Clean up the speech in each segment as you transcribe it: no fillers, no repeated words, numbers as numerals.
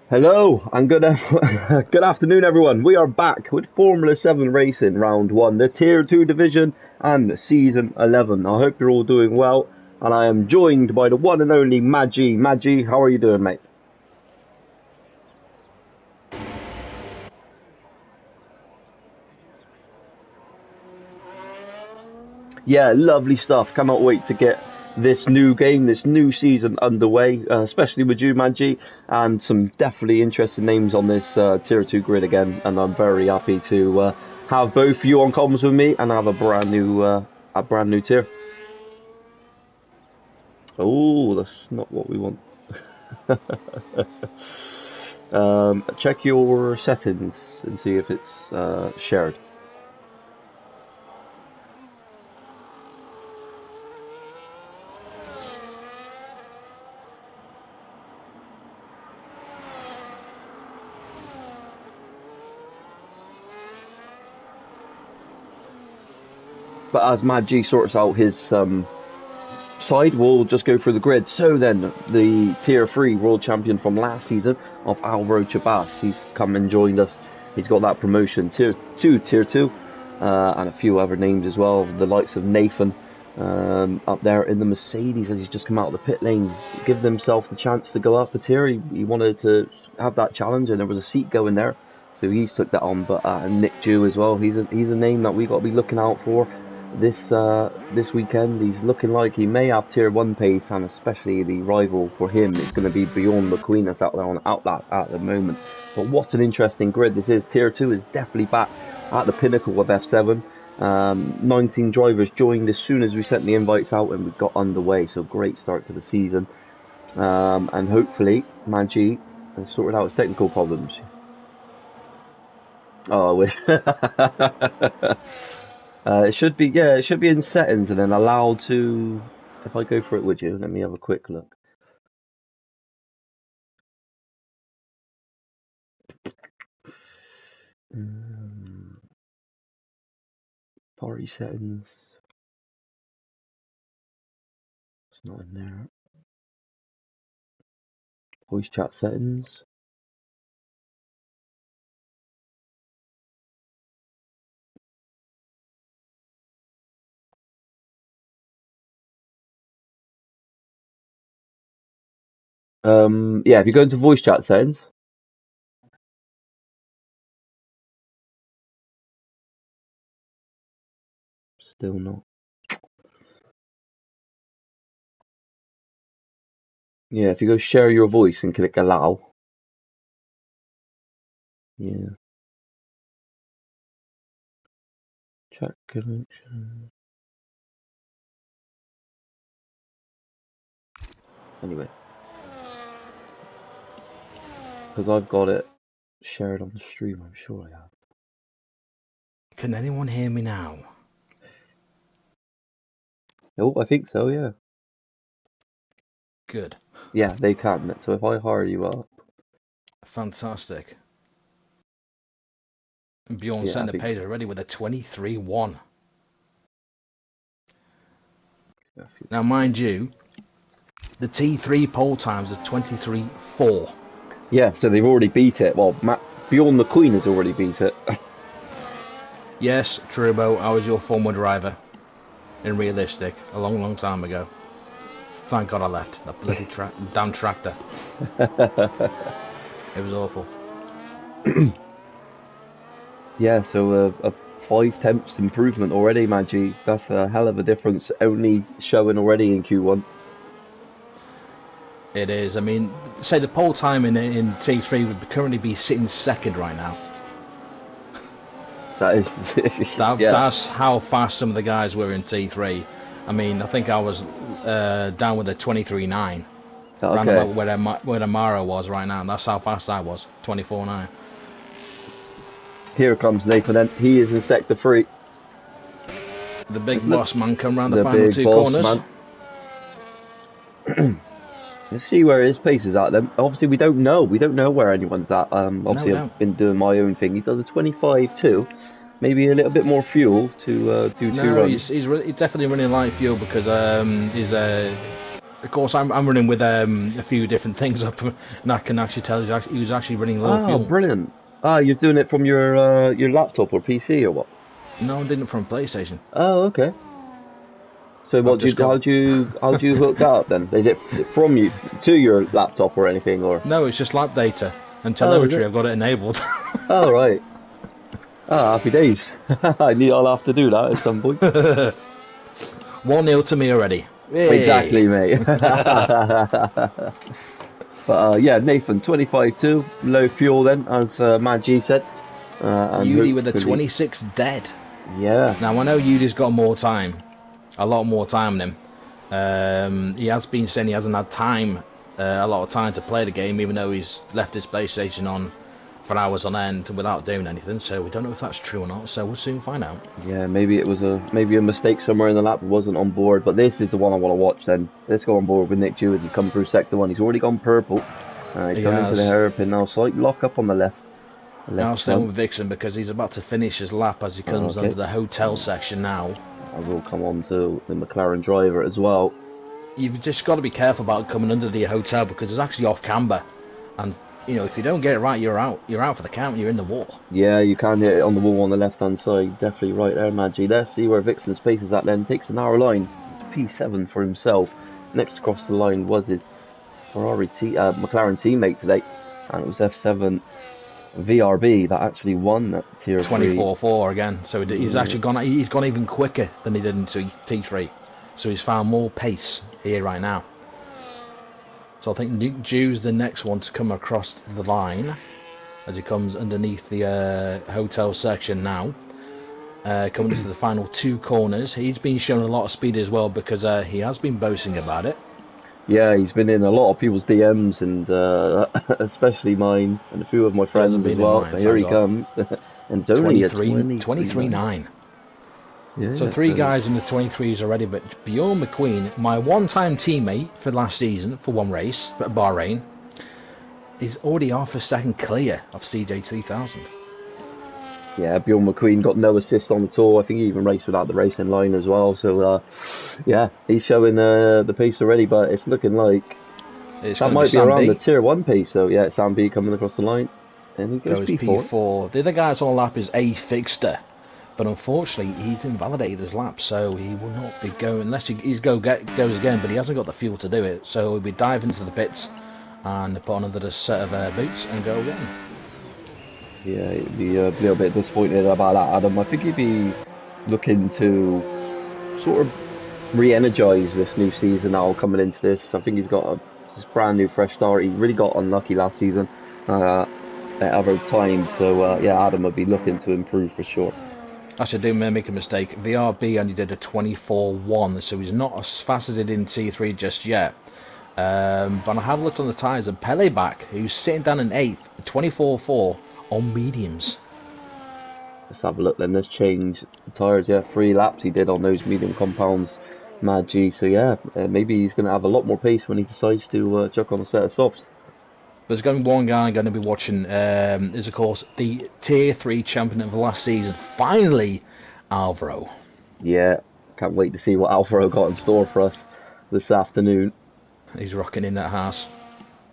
Hello and good afternoon, everyone. We are back with Formula 7 Racing Round 1, the Tier 2 division and Season 11. I hope you're all doing well, and I am joined by the one and only Maggi. Maggi, how are you doing, mate? Yeah, lovely stuff. Cannot wait to get this new game, this new season underway, especially with you, Maggi, and some definitely interesting names on this Tier 2 grid again. And I'm very happy to have both you on comms with me and have a brand new tier. Oh, that's not what we want. Check your settings and see if it's shared. But as Mad G sorts out his side, we'll just go through the grid. So then, the Tier 3 World Champion from last season of Alvaro Chabas, he's come and joined us. He's got that promotion, Tier 2, and a few other names as well, the likes of Nathan up there in the Mercedes as he's just come out of the pit lane, given himself the chance to go up a tier. He wanted to have that challenge, and there was a seat going there, so he's took that on. But Nick Dew as well, he's a name that we got to be looking out for this weekend. He's looking like he may have tier 1 pace, and especially the rival for him is going to be Bjorn McQueen that's out there on Outlaw at the moment. But what an interesting grid this is. Tier 2 is definitely back at the pinnacle of F7. 19 drivers joined as soon as we sent the invites out and we got underway, so great start to the season. And hopefully Maggi has sorted out his technical problems. Oh, I wish. It should be, yeah, it should be in settings and then allowed to, if I go for it, would you? Let me have a quick look. Party settings. It's not in there. Voice chat settings. Yeah, if you go into voice chat settings. Still not. Yeah, if you go share your voice and click allow. Yeah. Chat connection. Anyway. Because I've got it shared on the stream, I'm sure I have. Can anyone hear me now? Oh, I think so, yeah. Good. Yeah, they can. So if I hire you up. Fantastic. Bjorn Yeah, sent a page already with a 23-1. Now, mind you, the T3 pole times are 23-4. Yeah, so they've already beat it. Well, Bjorn McQueen has already beat it. Yes, Trubo, I was your former driver in Realistic a long, long time ago. Thank God I left. That bloody damn tractor. It was awful. Yeah, so a 5 tenths improvement already, Maggi. That's a hell of a difference, only showing already in Q1. It is. I mean, say the pole time in T3 would currently be sitting second right now. That is, yeah. That's how fast some of the guys were in T3. I mean, I think I was down with a 23.9. Okay. Around about where Amaro was right now. That's how fast I was. 24.9. Here comes Nathan. Then he is in sector 3. The big boss man come round the final 2 corners. Let's see where his pace is at then. Obviously, we don't know. We don't know where anyone's at. Obviously, No. I've been doing my own thing. He does a 25.2. Maybe a little bit more fuel to do 2 runs. He's definitely running light fuel because his Of course, I'm running with a few different things up, and I can actually tell he was actually running low Oh, fuel. brilliant. Ah, you're doing it from your laptop or PC or what? No, I didn't from PlayStation. Oh, okay. So I've what do just you, got how do you hook that up then? Is it from you to your laptop or anything or? no, it's just lap data and Oh, is telemetry. it? I've got it enabled. Oh, right. Ah, happy days. I'll have to do that at some point. 1-0 to me already. Hey, Exactly, mate. But yeah, Nathan, 25-2, low fuel then, as Mad G said, and Yudi with a hopefully, 26 dead. yeah, Now I know Yudi's got more time, a lot more time than him. He has been saying he hasn't had time, a lot of time to play the game, even though he's left his PlayStation on for hours on end without doing anything. So we don't know if that's true or not. So we'll soon find out. yeah, maybe it was maybe a mistake somewhere in the lap, wasn't on board. But this is the one I want to watch. Then let's go on board with Nick Dew as he come through sector one. He's already gone purple. He's He gone into the has. hairpin now. Slight lock up on the left. I'll Left stay with front. Vixen because he's about to finish his lap as he comes Okay. under the hotel section now. I will come on to the McLaren driver as well. You've just got to be careful about coming under the hotel because it's actually off camber, and you know if you don't get it right, you're out. You're out for the count. You're in the wall. Yeah, you can hit it on the wall on the left-hand side. Definitely right there, Maggi. Let's see where Vixen's pace is at then. Takes a narrow line. P7 for himself. Next across the line was his McLaren teammate today. And it was F7 VRB that actually won that tier 3. 24-4 again. So he's actually gone. He's gone even quicker than he did into T3. So he's found more pace here right now. So I think Nick Dew's the next one to come across the line as he comes underneath the hotel section now. Coming into the final 2 corners. He's been showing a lot of speed as well because he has been boasting about it. Yeah, he's been in a lot of people's DMs and especially mine and a few of my friends as well. Mine, But here he comes. And it's only a 23.9. Yeah, So 3 guys in the 23s already, but Bjorn McQueen, my one-time teammate for last season for one race at Bahrain, is already off a second clear of CJ3000. Yeah, Bjorn McQueen got no assist on the tour. I think he even raced without the racing line as well. So, yeah, he's showing the pace already, but it's looking like that might be around the tier 1 pace. So, yeah, Sam B coming across the line. And he goes P4. The other guys on the lap is A. Fixter, but unfortunately he's invalidated his lap, so he will not be going unless he goes again, but he hasn't got the fuel to do it. So he'll be diving into the pits and put on another set of boots and go again. Yeah, he'd be a little bit disappointed about that, Adam. I think he'd be looking to sort of re-energise this new season now coming into this. I think he's got this brand new fresh start. He really got unlucky last season at other times. So, yeah, Adam would be looking to improve for sure. Actually, I do make a mistake. VRB only did a 24.1, so he's not as fast as he did in T3 just yet. But I have looked on the tyres, and Peleback, who's sitting down in 8th, 24.4 on mediums. Let's have a look then. Let's change the tyres. Yeah, 3 laps he did on those medium compounds. Mad G. So, yeah, maybe he's going to have a lot more pace when he decides to chuck on a set of softs. There's going to be one guy I'm going to be watching, is of course the Tier 3 champion of the last season, finally, Alvaro. Yeah, can't wait to see what Alvaro got in store for us this afternoon. He's rocking in that house.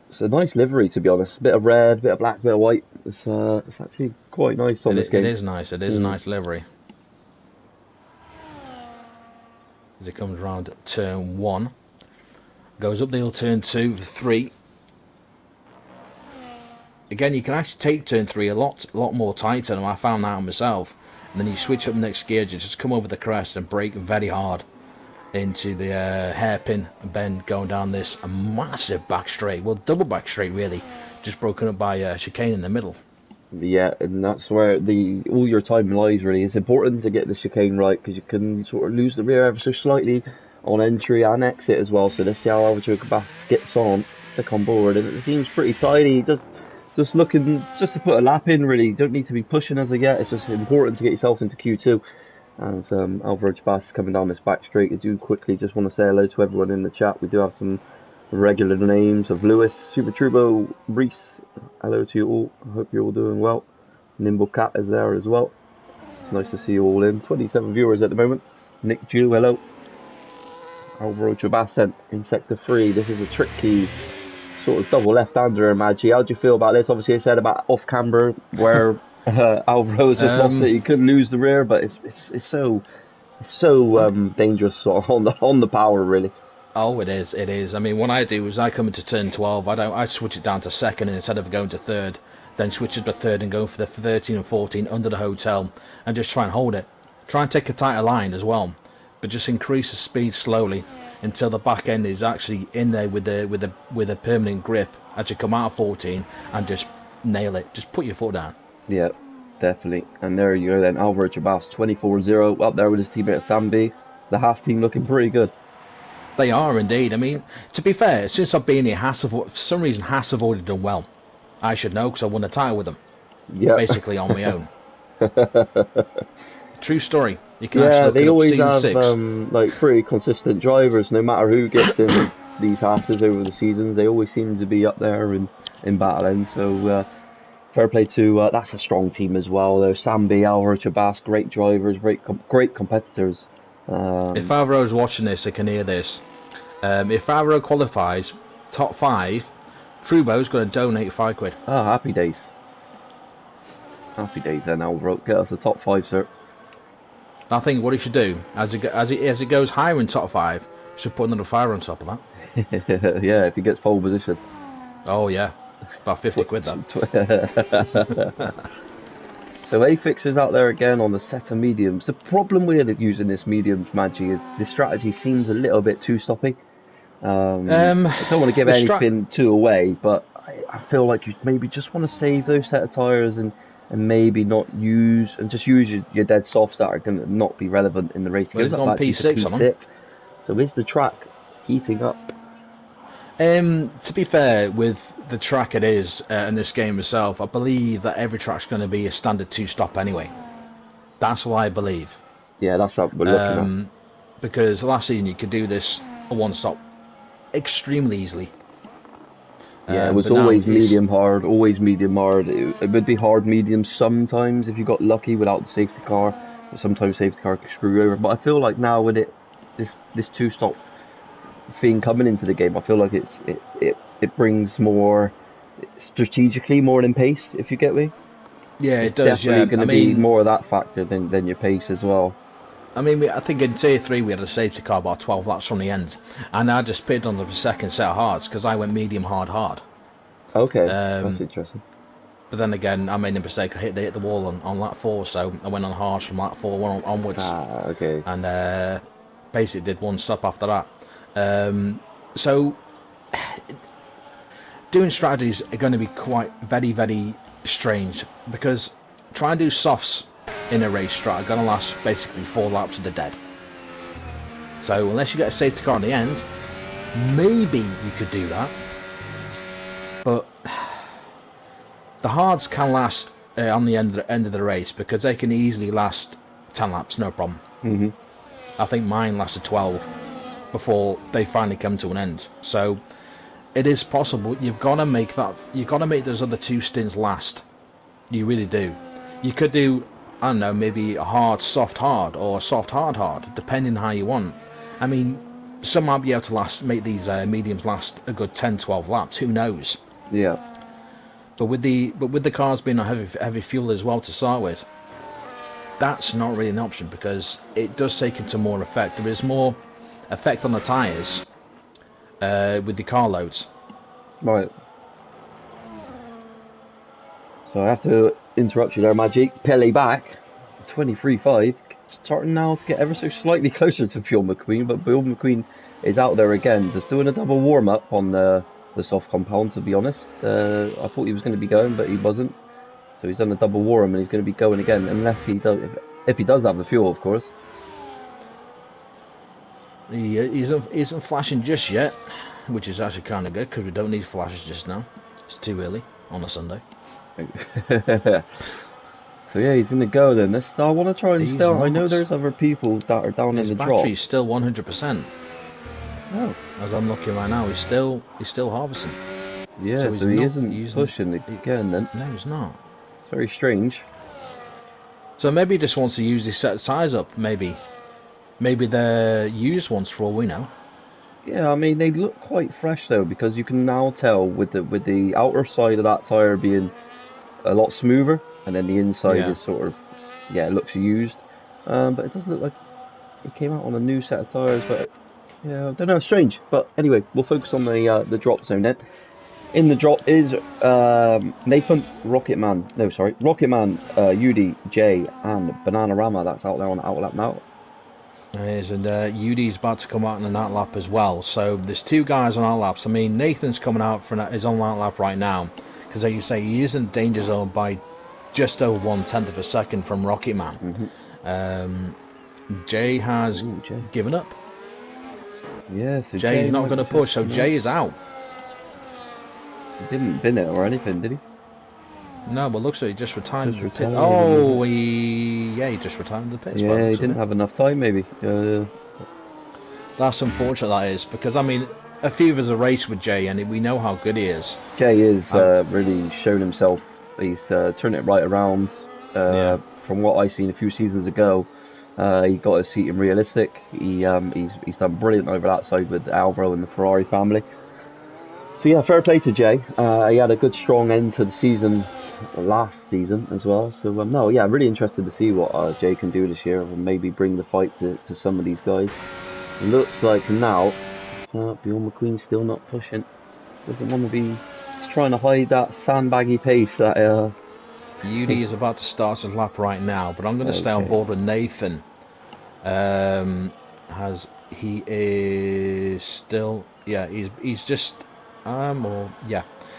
It's a nice livery, to be honest. A bit of red, a bit of black, a bit of white. It's actually quite nice on this game. It is nice. It is a nice livery. As it comes round turn 1. Goes up the hill turn 2, 3. Again, you can actually take turn 3 a lot more tighter, and I found that out myself. And then you switch up next gear, just come over the crest and brake very hard into the hairpin bend going down this massive back straight. Well, double back straight really, just broken up by a chicane in the middle. Yeah, and that's where all your time lies really. It's important to get the chicane right because you can sort of lose the rear ever so slightly on entry and exit as well. So let's see how Alvaro Cabas gets on, stick on board, and it seems pretty tidy. Just looking just to put a lap in really. You don't need to be pushing as of yet. It's just important to get yourself into Q2. As Alvaro Cabas is coming down this back straight, I do quickly just want to say hello to everyone in the chat. We do have some regular names of Lewis, Super Turbo, Reese. Hello to you all. I hope you're all doing well. Nimble Cat is there as well. Nice to see you all in. 27 viewers at the moment. Nick Jew, hello. Alvaro Chabas in sector 3. This is a tricky sort of double left-hander, Maggi. How do you feel about this? Obviously, I said about off camera where Alvaro has just lost it. He could lose the rear, but it's so dangerous on the power, really. Oh, it is. I mean, what I do is I come into turn 12. I switch it down to second, and instead of going to third, then switch it to third and go for the 13 and 14 under the hotel, and just try and hold it. Try and take a tighter line as well, but just increase the speed slowly until the back end is actually in there with a permanent grip as you come out of 14, and just nail it. Just put your foot down. Yeah, definitely. And there you go then, Alvaro Chabas 24-0 up there with his teammate Sambi. The Haas team looking pretty good. They are indeed. I mean, to be fair, since I've been here, for some reason Haas have already done well. I should know because I won a title with them. Yeah. Basically on my own. True story. You can they always have like pretty consistent drivers. No matter who gets in these Haas's over the seasons, they always seem to be up there in battle end. So fair play to that's a strong team as well. There's Sambi, Alvaro Chabas, great drivers, great competitors. If Alvaro's watching this, they can hear this. If Alvaro qualifies top 5, Trubo's going to donate £5. Ah, happy days. Happy days then, Alvaro. Get us the top 5, sir. I think what he should do, as it goes higher in top 5, he should put another fire on top of that. Yeah, if he gets pole position. Oh yeah, about £50 that. So AFIX is out there again on the set of mediums. The problem with using this mediums, Maggi, is the strategy seems a little bit too stoppy. I don't want to give anything too away, but I feel like you maybe just want to save those set of tyres and maybe not use your dead softs that are going to not be relevant in the race. Well, it's on P6 on them. So is the track heating up? To be fair, with the track it is in this game itself, I believe that every track's going to be a standard 2-stop anyway. That's what I believe. Yeah, that's what we're looking at. Because last season you could do this a 1-stop extremely easily. Yeah, it was always medium hard, always medium hard. It would be hard medium sometimes if you got lucky without the safety car. But sometimes safety car can screw you over. But I feel like now with this 2-stop thing coming into the game, I feel like it brings more strategically more than pace, if you get me. Yeah, it's it does. Definitely going to be more of that factor than your pace as well. I mean, I think in Tier 3 we had a safety car about 12 laps from the end, and I just pitted on the second set of hards because I went medium hard. Okay, that's interesting. But then again, I made a mistake. They hit the wall on lap 4, so I went on hards from lap 4 onwards. Ah, okay. And basically did 1 stop after that. So doing strategies are going to be quite very, very strange, because trying to do softs in a race strat are going to last basically 4 laps of the dead. So unless you get a safety car in the end, maybe you could do that. But the hards can last on the end of the race, because they can easily last 10 laps, no problem. Mm-hmm. I think mine lasted 12 before they finally come to an end. So it is possible. You've got to make those other 2 stints last. You really do. You could do, I don't know, maybe a hard, soft, hard, or soft, hard, depending on how you want. I mean, some might be able to make these mediums last a good 10, 12 laps. Who knows? Yeah. But with the cars being a heavy fuel as well to start with, that's not really an option, because it does take into more effect. There is more effect on the tyres with the car loads. Right. So I have to interrupt you there, Magic. Pele back, 23.5, starting now to get ever so slightly closer to Bjorn McQueen, but Bjorn McQueen is out there again, just doing a double warm-up on the soft compound, to be honest. I thought he was going to be going, but he wasn't. So he's done a double warm, and he's going to be going again, unless he does, if he does have the fuel, of course. He isn't flashing just yet, which is actually kind of good, because we don't need flashes just now. It's too early on a Sunday. So yeah, he's in the go then. I want to try and still. I know there's other people that are down in the drop. His battery's still 100%. Oh. As I'm looking right now, he's still harvesting. Yeah, so he isn't pushing again then. No, he's not. It's very strange. So maybe he just wants to use his set of tyres up. Maybe they're used ones for all we know. Yeah, I mean they look quite fresh though because you can now tell with the outer side of that tire being a lot smoother, and then the inside Yeah. is sort of yeah, it looks used. But it doesn't look like it came out on a new set of tires. But yeah, I don't know, strange. But anyway, we'll focus on the drop zone then. In the drop is Nathan Rocketman. No, sorry, Rocketman, Udi, Jay, and Bananarama. That's out there on the outlap now. It is, and UD's about to come out in an outlap as well. So there's two guys on outlaps. I mean, Nathan's coming out is on outlap right now, because as you say, he is in danger zone by just over 1/10 of a second from Rocketman. Jay has Ooh, Jay. given up. Yeah, so Jay's Jay not might going to be push, so no, Jay is out. he didn't bin it or anything, did he? No, but looks like he just retired Just the pit. retired. Oh, he just retired the pits. Yeah, he didn't have enough time, maybe. That's unfortunate, that is, because I mean, a few of us have raced with Jay, and we know how good he is. Jay is really shown himself. He's turned it right around. Yeah. From what I seen a few seasons ago, he got his seat in realistic. He's done brilliant over that side with Alvaro and the Ferrari family. So yeah, fair play to Jay. He had a good strong end to the season last season as well. So no, yeah, really interested to see what Jay can do this year and maybe bring the fight to some of these guys. It looks like now Bjorn McQueen's still not pushing. Doesn't want to be. He's trying to hide that sandbaggy pace. That Udi is about to start his lap right now, but I'm going to stay on okay. board with Nathan. He is still, yeah, he's just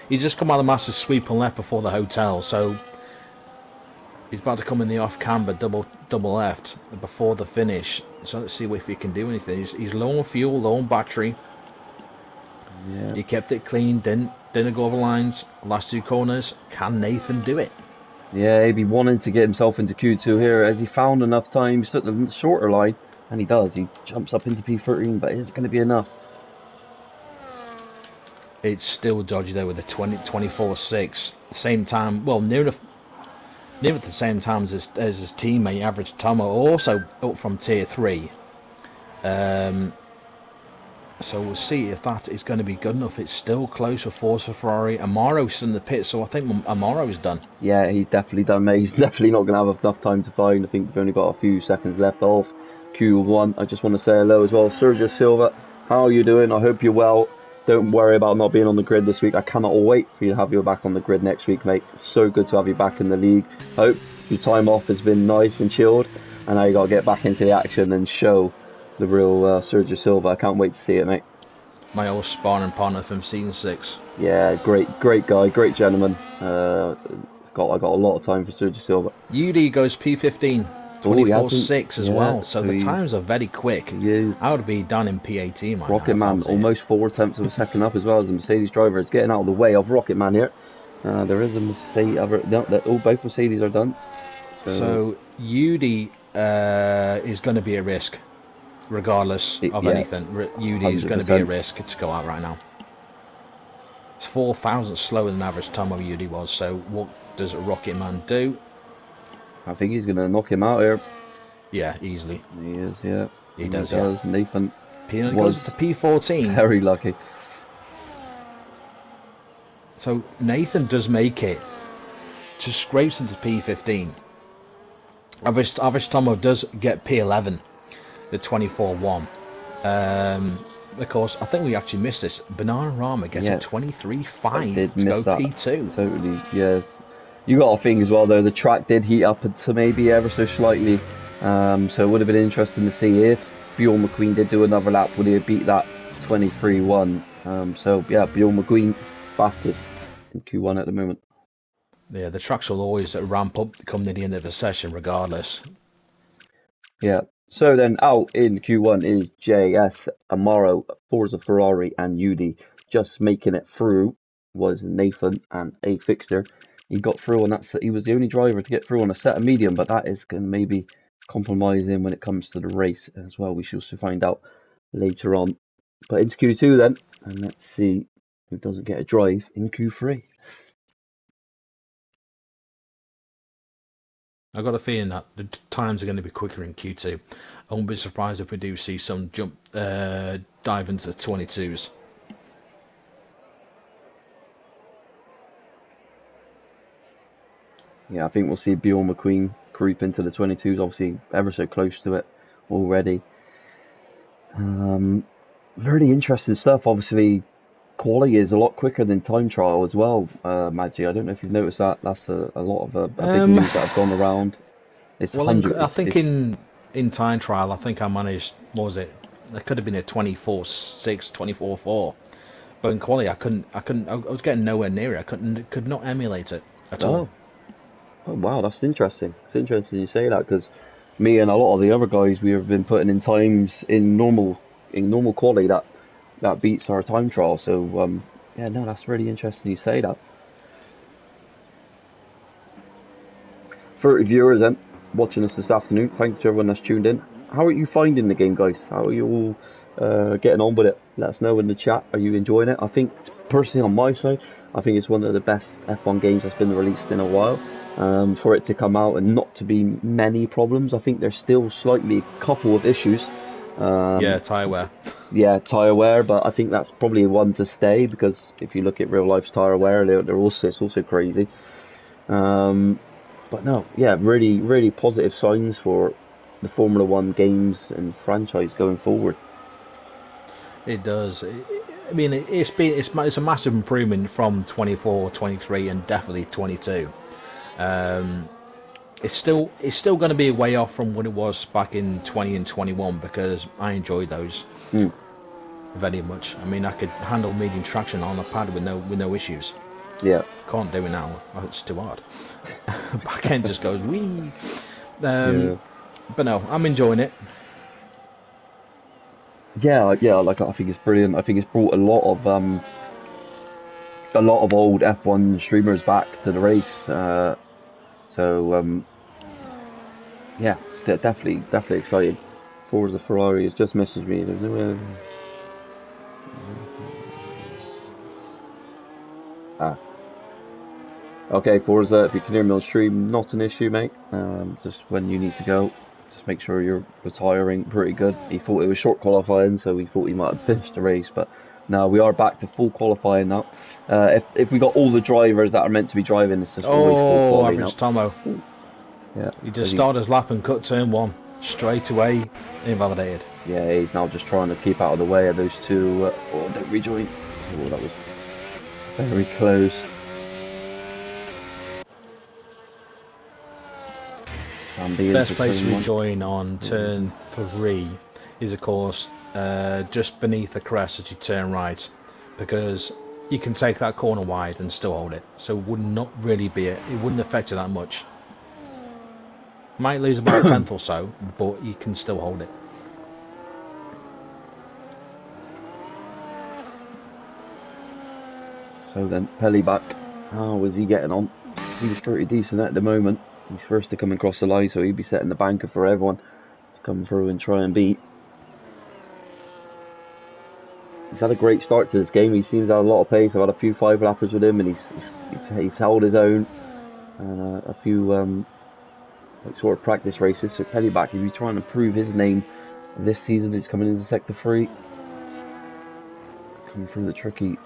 he's just come out of the massive sweep and left before the hotel, so he's about to come in the off camber double left before the finish. So let's see if he can do anything. He's low on fuel, low on battery. Yeah. He kept it clean, didn't go over lines. Last two corners, can Nathan do it? Yeah, he'd be wanting to get himself into Q2 here. Has he found enough time? He's took the shorter line, and he does. He jumps up into P13, but is it going to be enough? It's still dodgy though with the 24.6. Same time, well, near at the same time as his teammate, Average Tomo, also up from tier 3. So we'll see if that is going to be good enough. It's still close for Forza Ferrari. Amaro's in the pit, so I think Amaro's done. Yeah, he's definitely done, mate. He's definitely not going to have enough time to find. I think we've only got a few seconds left off Q1. I just want to say hello as well. Sergio Silva, how are you doing? I hope you're well. Don't worry about not being on the grid this week. I cannot wait for you to have you back on the grid next week, mate. It's so good to have you back in the league. I hope your time off has been nice and chilled, and now you got to get back into the action and show the real Sergio Silva. I can't wait to see it, mate. My old sparring partner from season 6. Yeah, great guy, great gentleman. I got a lot of time for Sergio Silva. UD goes P15, 24.6 as well, so the times are very quick. He is. I would be down in P18 right Rocket now. Man almost 4 tenths of a second up as well as the Mercedes driver. It's getting out of the way of Rocket Man here. There is a Mercedes. Both Mercedes are done. So UD is going to be a risk. Regardless of anything, UD is going to be a risk to go out right now. It's 4,000 slower than average time of UD was, so what does Rocket Man do? I think he's going to knock him out here. Yeah, easily. He is, yeah. He does. Nathan goes to P14. Very lucky. So Nathan does make it. Just scrapes into P15. Average Tomo does get P11. The 24-1. Of course, I think we actually missed this. Bananarama gets a 23.5 to go P2. Totally, yes. You got to think as well, though, the track did heat up to maybe ever so slightly. So it would have been interesting to see if Bjorn McQueen did do another lap, would he have beat that 23.1? So, yeah, Bjorn McQueen fastest in Q1 at the moment. Yeah, the tracks will always ramp up come near the end of a session, regardless. Yeah. So then out in Q1 is JS, Amaro, Forza Ferrari and UD. Just making it through was Nathan and a fixture. He got through on that. He was the only driver to get through on a set of medium, but that is going to maybe compromise him when it comes to the race as well. We shall find out later on. But into Q2 then, and let's see who doesn't get a drive in Q3. I've got a feeling that the times are going to be quicker in Q2. I won't be surprised if we do see some dive into the 22s. Yeah, I think we'll see Bjorn McQueen creep into the 22s, obviously ever so close to it already. Very interesting stuff. Obviously, quality is a lot quicker than time trial as well, Maggie. I don't know if you've noticed that. That's a lot of a big news that have gone around. It's Well, hundred. I think in time trial, I think I managed. What was it? There could have been a 24.6, 24.4. But in quality, I couldn't. I was getting nowhere near it. Could not emulate it at all. Oh wow, that's interesting. It's interesting you say that because me and a lot of the other guys we have been putting in times in normal quality that beats our time trial. So yeah, no, that's really interesting you say that. 30 viewers then watching us this afternoon. Thank you to everyone that's tuned in. How are you finding the game, guys? How are you all getting on with it? Let us know in the chat. Are you enjoying it? I think personally on my side, I think it's one of the best F1 games that's been released in a while. For it to come out and not to be many problems, I think there's still slightly a couple of issues. Yeah, tyre wear. Yeah, tyre wear, but I think that's probably one to stay because if you look at real life tyre wear, it's also crazy. But no, yeah, really, really positive signs for the Formula One games and franchise going forward. It does. I mean, it's a massive improvement from 24, 23, and definitely 22. It's still going to be a way off from what it was back in 20 and 21 because I enjoyed those very much. I mean, I could handle medium traction on a pad with no issues. Yeah. Can't do it now. It's too hard. Back end just goes wee. Yeah. But no, I'm enjoying it. Yeah, like I think it's brilliant. I think it's brought a lot of old F1 streamers back to the race. Yeah, definitely excited. Forza Ferrari has just messaged me. There's no Okay, Forza, if you can hear me on stream, not an issue, mate. Just when you need to go, just make sure you're retiring pretty good. He thought it was short qualifying, so he thought he might have finished the race, but no, we are back to full qualifying now. If we got all the drivers that are meant to be driving, it's just always full quality now. Tomo. Yeah. He just started his lap and cut turn one straight away, invalidated. Yeah, he's now just trying to keep out of the way of those two. Don't rejoin. Oh, that was very close. Best place to rejoin on turn 3 is of course just beneath the crest as you turn right, because you can take that corner wide and still hold it, so it would not really be it wouldn't affect you that much. Might lose about a tenth or so, but you can still hold it. So then Pelly back, how was he getting on? He's pretty decent at the moment. He's first to come across the line, so he'd be setting the banker for everyone to come through and try and beat. He's had a great start to this game. He seems to have a lot of pace. I've had a few 5-lappers with him, and he's held his own. And a few sort of practice races. So Pelly back, he's trying to prove his name this season. He's coming into sector 3, coming through the tricky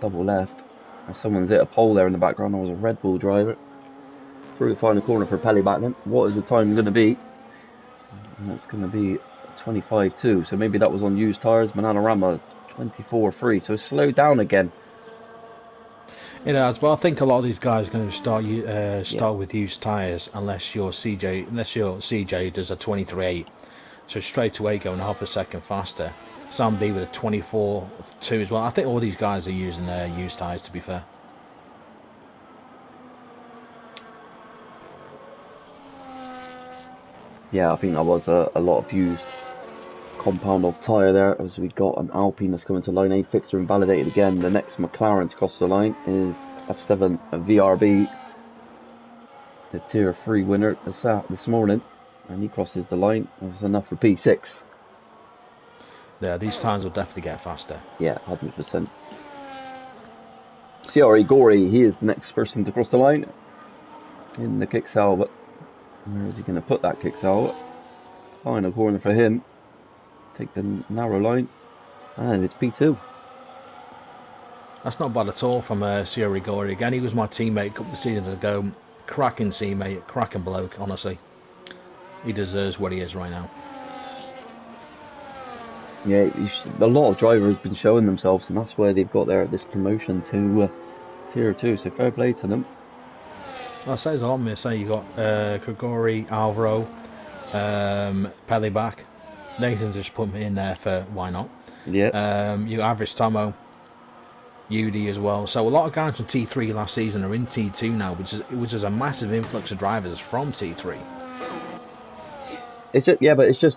double left. And someone's hit a pole there in the background. There was a Red Bull driver. Through the final corner for Pelly back then. What is the time going to be? And it's going to be 25.2. So maybe that was on used tyres. Manana 24.3. So slowed down again. It has, but I think a lot of these guys are going to start with used tyres unless your CJ does a 23.8. So straight away going half a second faster. Sam B with a 24.2 as well. I think all these guys are using used tyres, to be fair. Yeah, I think that was a lot of used compound of tyre there, as we got an Alpine that's coming to line A, fixed and validated again. The next McLaren to cross the line is F7 VRB, the Tier 3 winner this morning, and he crosses the line. That's enough for P6. Yeah, these times will definitely get faster. Yeah, 100%. CRE Gory, he is the next person to cross the line in the kick salve. Where is he going to put that? Kicks out. Final corner for him. Take the narrow line. And it's P2. That's not bad at all from Sio Rigori. Again, he was my teammate a couple of seasons ago. Cracking teammate, cracking bloke, honestly. He deserves what he is right now. Yeah, a lot of drivers have been showing themselves, and that's where they've got this promotion to Tier 2, so fair play to them. Well, I say as I'm going to say, you got Grigori, Alvaro, Pelleback. Nathan just put me in there for why not. Yeah. You got Average Tomo, Udi as well. So a lot of guys from T3 last season are in T2 now, which is a massive influx of drivers from T3. It's just,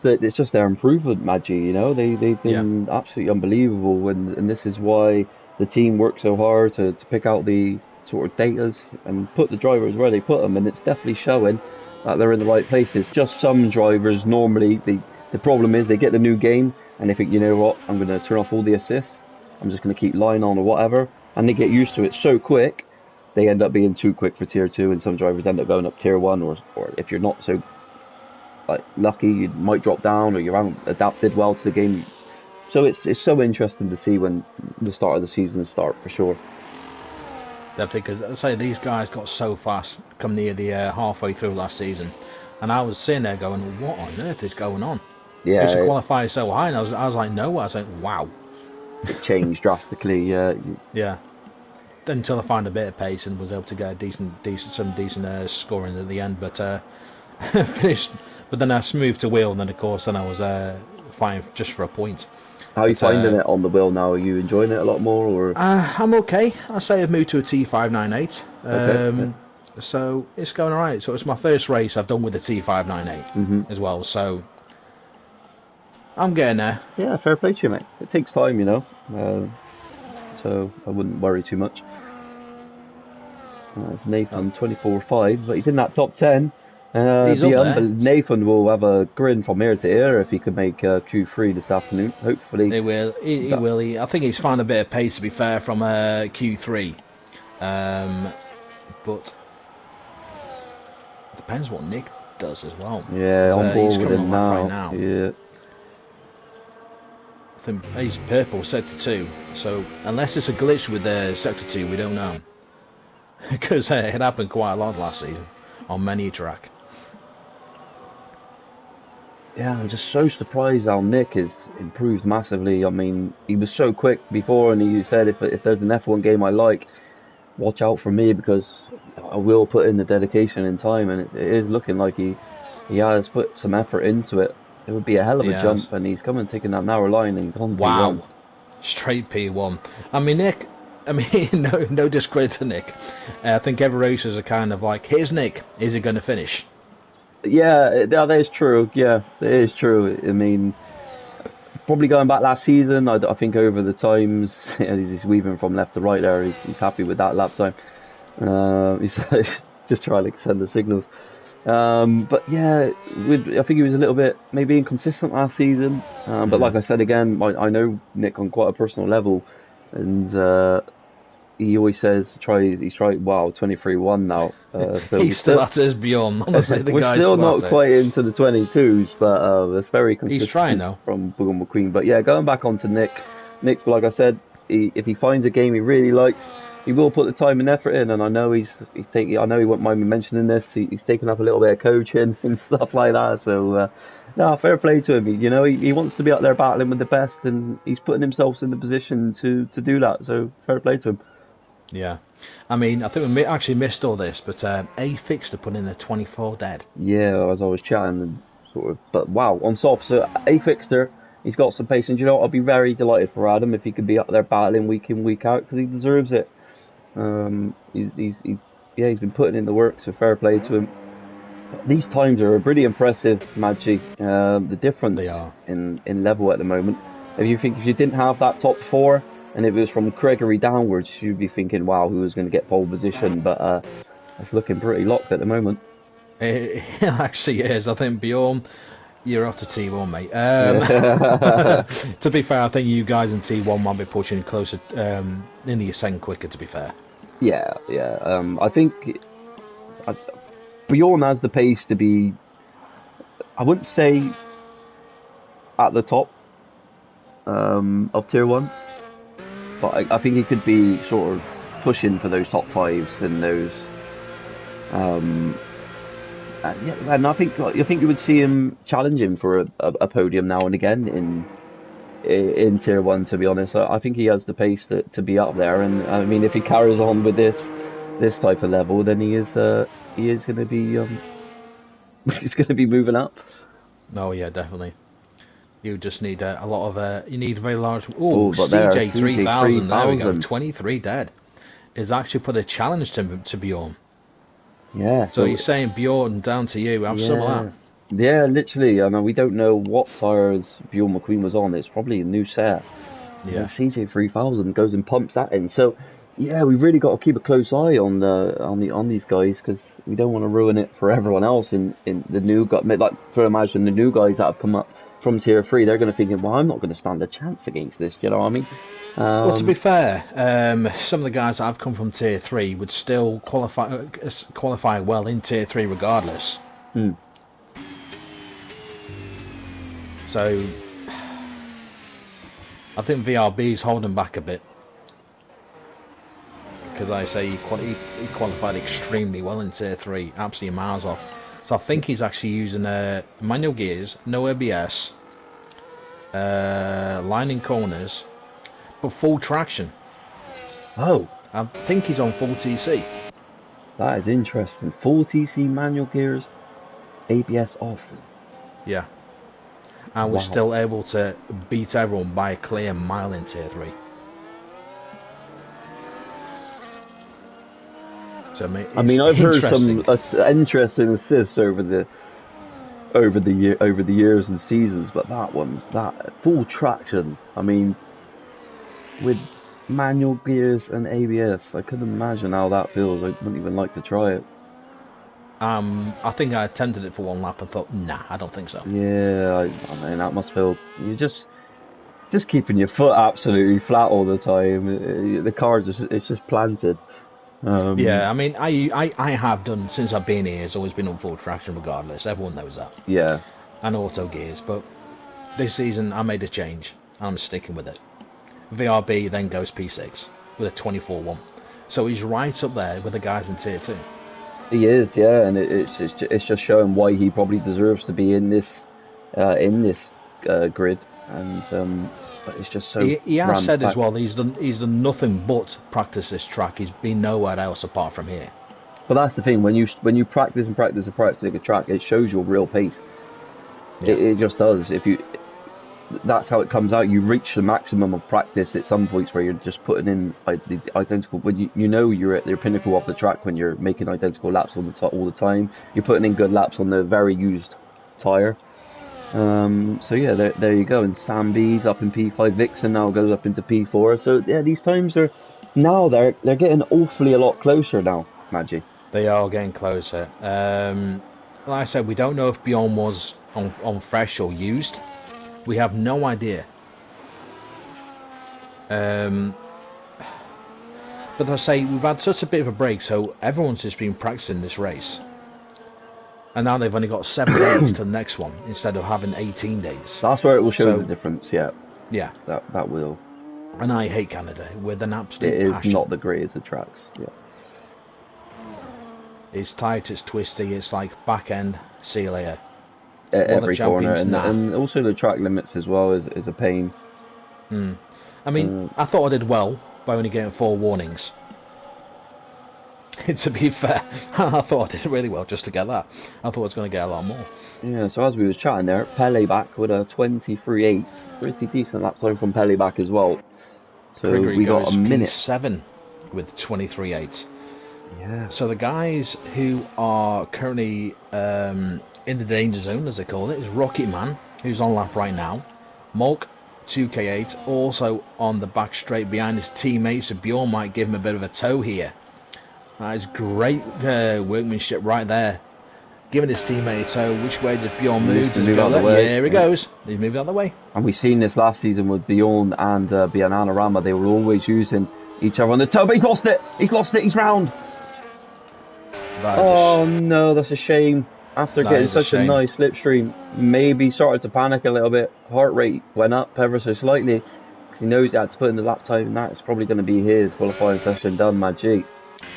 but it's just their improvement, Maggi. You know, they've been absolutely unbelievable, and this is why the team works so hard to pick out the sort of datas and put the drivers where they put them, and it's definitely showing that they're in the right places. Just some drivers normally, the problem is they get the new game and they think, you know what, I'm going to turn off all the assists, I'm just going to keep line on or whatever, and they get used to it so quick, they end up being too quick for Tier 2, and some drivers end up going up Tier 1, or if you're not so lucky, you might drop down, or you haven't adapted well to the game. So it's so interesting to see when the start of the season start, for sure. Definitely, because I say these guys got so fast come near the halfway through last season, and I was sitting there going, what on earth is going on? Yeah, It's qualify so high, and I was like, no, I was like, wow. It changed drastically. Yeah. Then until I found a bit of pace and was able to get some decent scoring at the end, but finished. But then I moved to wheel, and then of course then I was fighting just for a point. How are you finding it on the wheel now? Are you enjoying it a lot more, or? I'm okay. I say I've moved to a T598. Okay. So it's going alright. So it's my first race I've done with a T598 as well. So I'm getting there. Yeah, fair play to you, mate. It takes time, you know. So I wouldn't worry too much. That's Nathan 24.5, but he's in that top 10. He's up there. Nathan will have a grin from ear to ear if he can make Q3 this afternoon. Hopefully, he will. He will. I think he's found a bit of pace, to be fair, from Q3. But it depends what Nick does as well. Yeah, on board with him now. Right now. Yeah. I think he's purple sector 2. So unless it's a glitch with sector 2, we don't know. Because it happened quite a lot last season on many a track. Yeah, I'm just so surprised how Nick has improved massively. I mean, he was so quick before, and he said, if there's an F1 game I like, watch out for me, because I will put in the dedication and time, and it is looking like he has put some effort into it. It would be a hell of a jump, and he's come and taken that narrow line and gone wow, P1. Straight P1. I mean, Nick, no discredit to Nick. I think every racers are kind of like, here's Nick, is he going to finish? Yeah, that is true. Yeah, it is true. I mean, probably going back last season, I think over the times, he's weaving from left to right there, he's happy with that lap time. He's just trying to send the signals. But yeah, I think he was a little bit maybe inconsistent last season. But like I said again, I know Nick on quite a personal level, and he always says he's tried 23-1 now. So he's still at his beyond. Honestly, the we're still not quite into the 22s, but that's very consistent. He's trying though from Boogle McQueen. But yeah, going back onto Nick, like I said, if he finds a game he really likes, he will put the time and effort in, and I know he's taking. I know he won't mind me mentioning this. He's taken up a little bit of coaching and stuff like that. So, fair play to him. He wants to be out there battling with the best, and he's putting himself in the position to do that. So, fair play to him. Yeah, I mean, I think we actually missed all this, but A-Fixter put in a 24 dead. Yeah, as I was chatting, and sort of, but wow, on soft. So A-Fixter, he's got some patience. You know, I'll be very delighted for Adam if he could be up there battling week in, week out, because he deserves it. He's been putting in the work, so fair play to him. These times are pretty impressive, Maggi. The difference They are. in level at the moment. If you didn't have that top 4, and it was from Gregory downwards, you'd be thinking, wow, who was going to get pole position? But it's looking pretty locked at the moment. It actually is. I think Bjorn, you're off to T1, mate. To be fair, I think you guys in T1 might be pushing closer in the ascent quicker, to be fair. Yeah. I think Bjorn has the pace to be, I wouldn't say at the top of Tier 1, but I think he could be sort of pushing for those top fives and those. Yeah, and I think you would see him challenging for a podium now and again in Tier 1. To be honest, I think he has the pace to be up there, and I mean, if he carries on with this type of level, then he is going to be he's going to be moving up. Oh yeah, definitely. You just need a lot of you need very large. Oh, but CJ 3000. There we go. 3000. 23 dead. Is actually put a challenge to Bjorn. Yeah. So you're saying Bjorn, down to you. Have some of that. Yeah, literally. I mean, we don't know what tires Bjorn McQueen was on. It's probably a new set. Yeah. CJ 3000 goes and pumps that in. So yeah, we really got to keep a close eye on these guys, because we don't want to ruin it for everyone else in the new guys. Like, for imagine the new guys that have come up from Tier 3, they're going to think, well, I'm not going to stand a chance against this. You know what I mean? Well, to be fair, some of the guys that have come from Tier 3 would still qualify well in Tier 3 regardless. So I think VRB is holding back a bit, because I say he qualified extremely well in Tier 3, absolutely miles off. So I think he's actually using manual gears, no ABS, lining corners, but full traction. Oh, I think he's on full TC. that is interesting. Full TC manual gears, ABS off. Yeah. And we're still able to beat everyone by a clear mile in Tier 3. So, I mean, I've heard some interesting assists over the years and seasons, but that full traction, I mean, with manual gears and ABS, I couldn't imagine how that feels. I wouldn't even like to try it. I think I attempted it for one lap and thought, nah, I don't think so. Yeah, I mean, that must feel, you're just keeping your foot absolutely flat all the time. The car it's just planted. Yeah, I mean, I have done, since I've been here, it's always been on full traction regardless. Everyone knows that. Yeah. And auto gears, but this season I made a change. I'm sticking with it. VRB then goes P6 with a 24-1. So he's right up there with the guys in Tier 2. He is, yeah, and it's just showing why he probably deserves to be in this grid, and but it's just so. He has said as well, he's done nothing but practice this track. He's been nowhere else apart from here. But that's the thing, when you practice a track, it shows your real pace. Yeah. It just does. That's how it comes out. You reach the maximum of practice at some points where you're just putting in the identical. When you know you're at the pinnacle of the track when you're making identical laps all the time. You're putting in good laps on the very used tire. So yeah, there you go. And Sam B's up in P5. Vixen now goes up into P4. So yeah, these times they're getting awfully a lot closer now, Maggie. They are getting closer. Like I said, we don't know if Bjorn was on fresh or used. We have no idea. But I say we've had such a bit of a break, so everyone's just been practicing this race. And now they've only got 7 days to the next one instead of having 18 days. That's where it will show the difference, yeah. Yeah. That will. And I hate Canada with an absolute passion. It is not the greatest of tracks, yeah. It's tight, it's twisty, it's like back end, see you later. Every corner, and also the track limits as well is a pain. I mean, I thought I did well by only getting 4 warnings. To be fair, I thought I did really well just to get that. I thought I was going to get a lot more. Yeah, so as we was chatting there, Pele back with a 23.8, pretty decent lap time from Pele back as well. So Gregory we got a minute. P7 with 23.8. Yeah. So the guys who are currently in the danger zone, as they call it, is Rocket Man, who's on lap right now. Mulk, 2K8, also on the back straight behind his teammates, so Bjorn might give him a bit of a tow here. That is great workmanship right there. Giving his teammate a tow. Which way does Bjorn move? Does he go there? Yeah, here he goes. He's moving out of the way. And we've seen this last season with Bjorn and Biananarama. They were always using each other on the tow, but he's lost it. He's round. Oh no, that's a shame. After getting such a nice slipstream, maybe started to panic a little bit. Heart rate went up ever so slightly. He knows he had to put in the lap time, and that's probably going to be his qualifying session done, Mad G.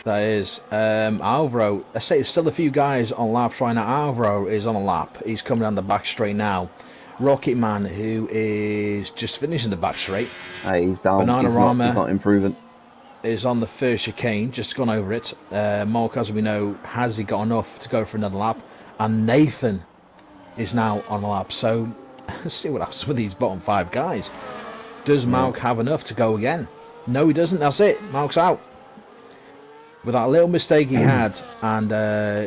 That is. Alvaro, I say there's still a few guys on laps right now. Alvaro is on a lap. He's coming down the back straight now. Rocket Man, who is just finishing the back straight. He's down. Bananarama he's not improving. Is on the first chicane, just gone over it. Mark, as we know, has he got enough to go for another lap? And Nathan is now on a lap. So let's see what happens with these bottom 5 guys. Does Malk have enough to go again? No, he doesn't. That's it. Malk's out. With that little mistake he had, and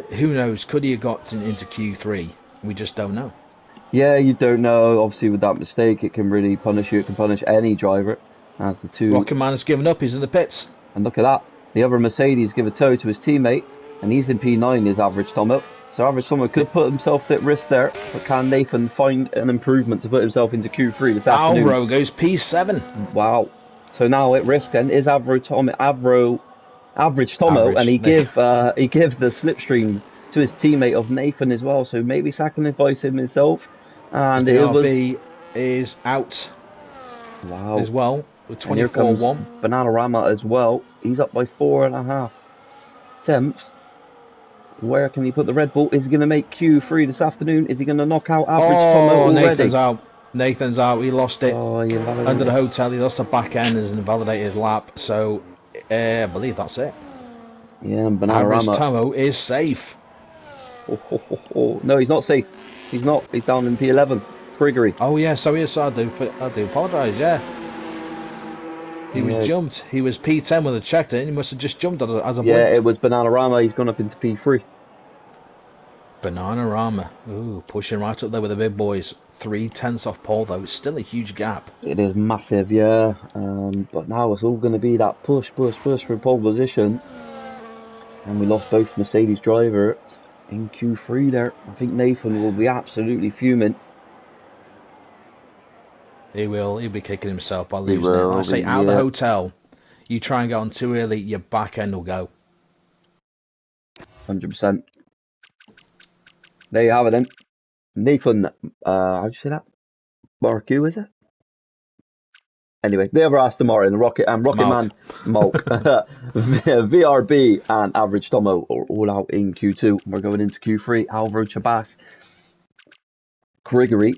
who knows, could he have got into Q3? We just don't know. Yeah, you don't know. Obviously, with that mistake, it can really punish you. It can punish any driver. As the two... Rocket Man has given up. He's in the pits. And look at that. The other Mercedes give a tow to his teammate, and he's in P9, his Average Tomo. So Average Tomo could put himself at risk there, but can Nathan find an improvement to put himself into Q3 this afternoon? Alvaro goes P7. Wow. So now at risk then is Average Tomo, and he give the slipstream to his teammate of Nathan as well. So maybe sacrifice him himself. And BRB is out. Wow. As well with 24-1. Bananarama as well. He's up by 4.5 tenths. Where can he put the Red Bull? Is he going to make Q3 this afternoon? Is he going to knock out Average Tomo already? Nathan's out. He lost it under the hotel. He lost the back end and invalidated his lap. So I believe that's it. Yeah, and Bananarama. Average Tomo is safe. No, he's not safe. He's not. He's down in P11. Gregory. Oh yeah, so he is. I do apologise. Yeah. He was jumped. He was P10 when they checked it. And he must have just jumped as a blinked. Yeah, it was Bananarama. He's gone up into P3. Bananarama. Ooh, pushing right up there with the big boys. 3 tenths off pole though. It's still a huge gap. It is massive, yeah. But now it's all going to be that push for pole position. And we lost both Mercedes drivers in Q3 there. I think Nathan will be absolutely fuming. He'll be kicking himself by losing it. I say out of the hotel, you try and get on too early, your back end will go. 100%. There you have it then. Nathan, how'd you say that? Marku, is it? Anyway, the other Aston Martin, Rocket Man, Malk, VRB and Average Tomo are all out in Q2. We're going into Q3. Alvaro Chabas, Gregory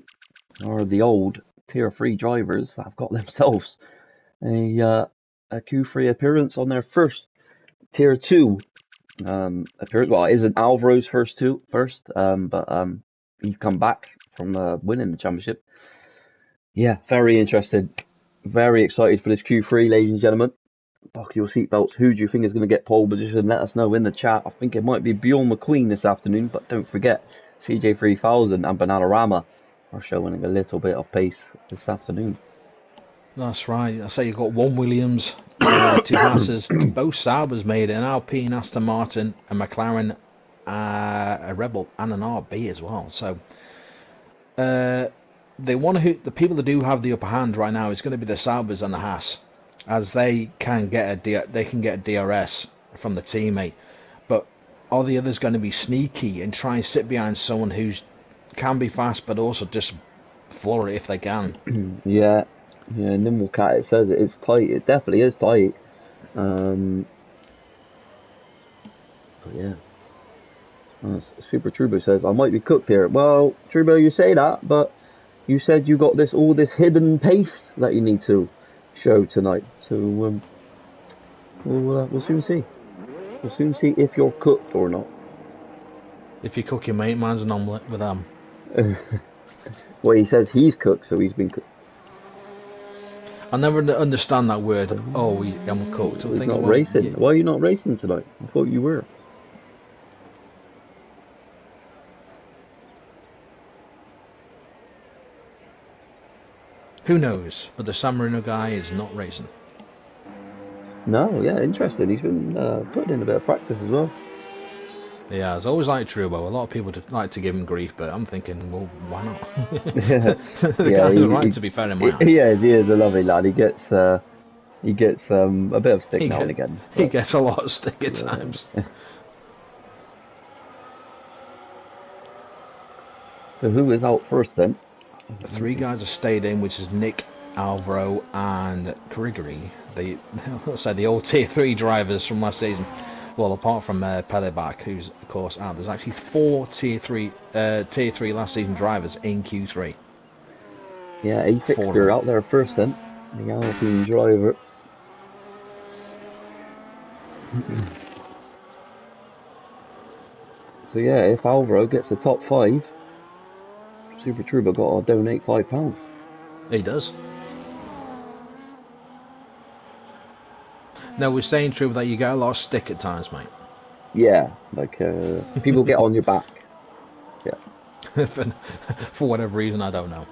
are the old Tier 3 drivers that have got themselves a Q3 appearance on their first Tier 2 appearance. Well, it isn't Alvaro's first, but he's come back from winning the championship. Yeah, very interested. Very excited for this Q3, ladies and gentlemen. Buckle your seatbelts. Who do you think is going to get pole position? Let us know in the chat. I think it might be Bjorn McQueen this afternoon, but don't forget, CJ3000 and Bananarama are showing a little bit of pace this afternoon. That's right. I say you've got one Williams, 2 Haas's, both Saubers made it, an Alpine, Aston Martin, a McLaren, a Rebel, and an RB as well. So they want to. The people that do have the upper hand right now is going to be the Saubers and the Haas, as they can get a DRS from the teammate. But are the others going to be sneaky and try and sit behind someone who's can be fast, but also just floor it if they can? Yeah, Nimble Cat, it says it's tight. It definitely is tight. But yeah. Super Trubo says, I might be cooked here. Well, Trubo, you say that, but you said you got all this hidden pace that you need to show tonight. So we'll soon see. We'll soon see if you're cooked or not. If you're cooking, mate, mine's an omelette with ham. Well, he says he's cooked, so he's been cooked. I never understand that word. Oh, I'm cooked. He's not racing. Yeah. Why are you not racing tonight? I thought you were. Who knows? But the San Marino guy is not racing. No, yeah, interesting. He's been putting in a bit of practice as well. Yeah, it's always like Trubo. A lot of people like to give him grief, but I'm thinking, well, why not? The guy is right, to be fair in my eyes. He is a lovely lad. He gets a bit of stick now and again. He gets a lot of stick at times. So who is out first then? The 3 guys have stayed in, which is Nick, Alvaro, and Grigory. The old Tier 3 drivers from last season. Well, apart from Pelleback, who's of course out. There's actually 4 Tier 3 last season drivers in Q3. Yeah, A-Fixter out there first then. The Alpine driver. So yeah, if Alvaro gets the top 5, Super Turbo got to donate £5. He does. Now we're saying, Turbo, that you get a lot of stick at times, mate. Yeah, like people get on your back. Yeah. For whatever reason, I don't know.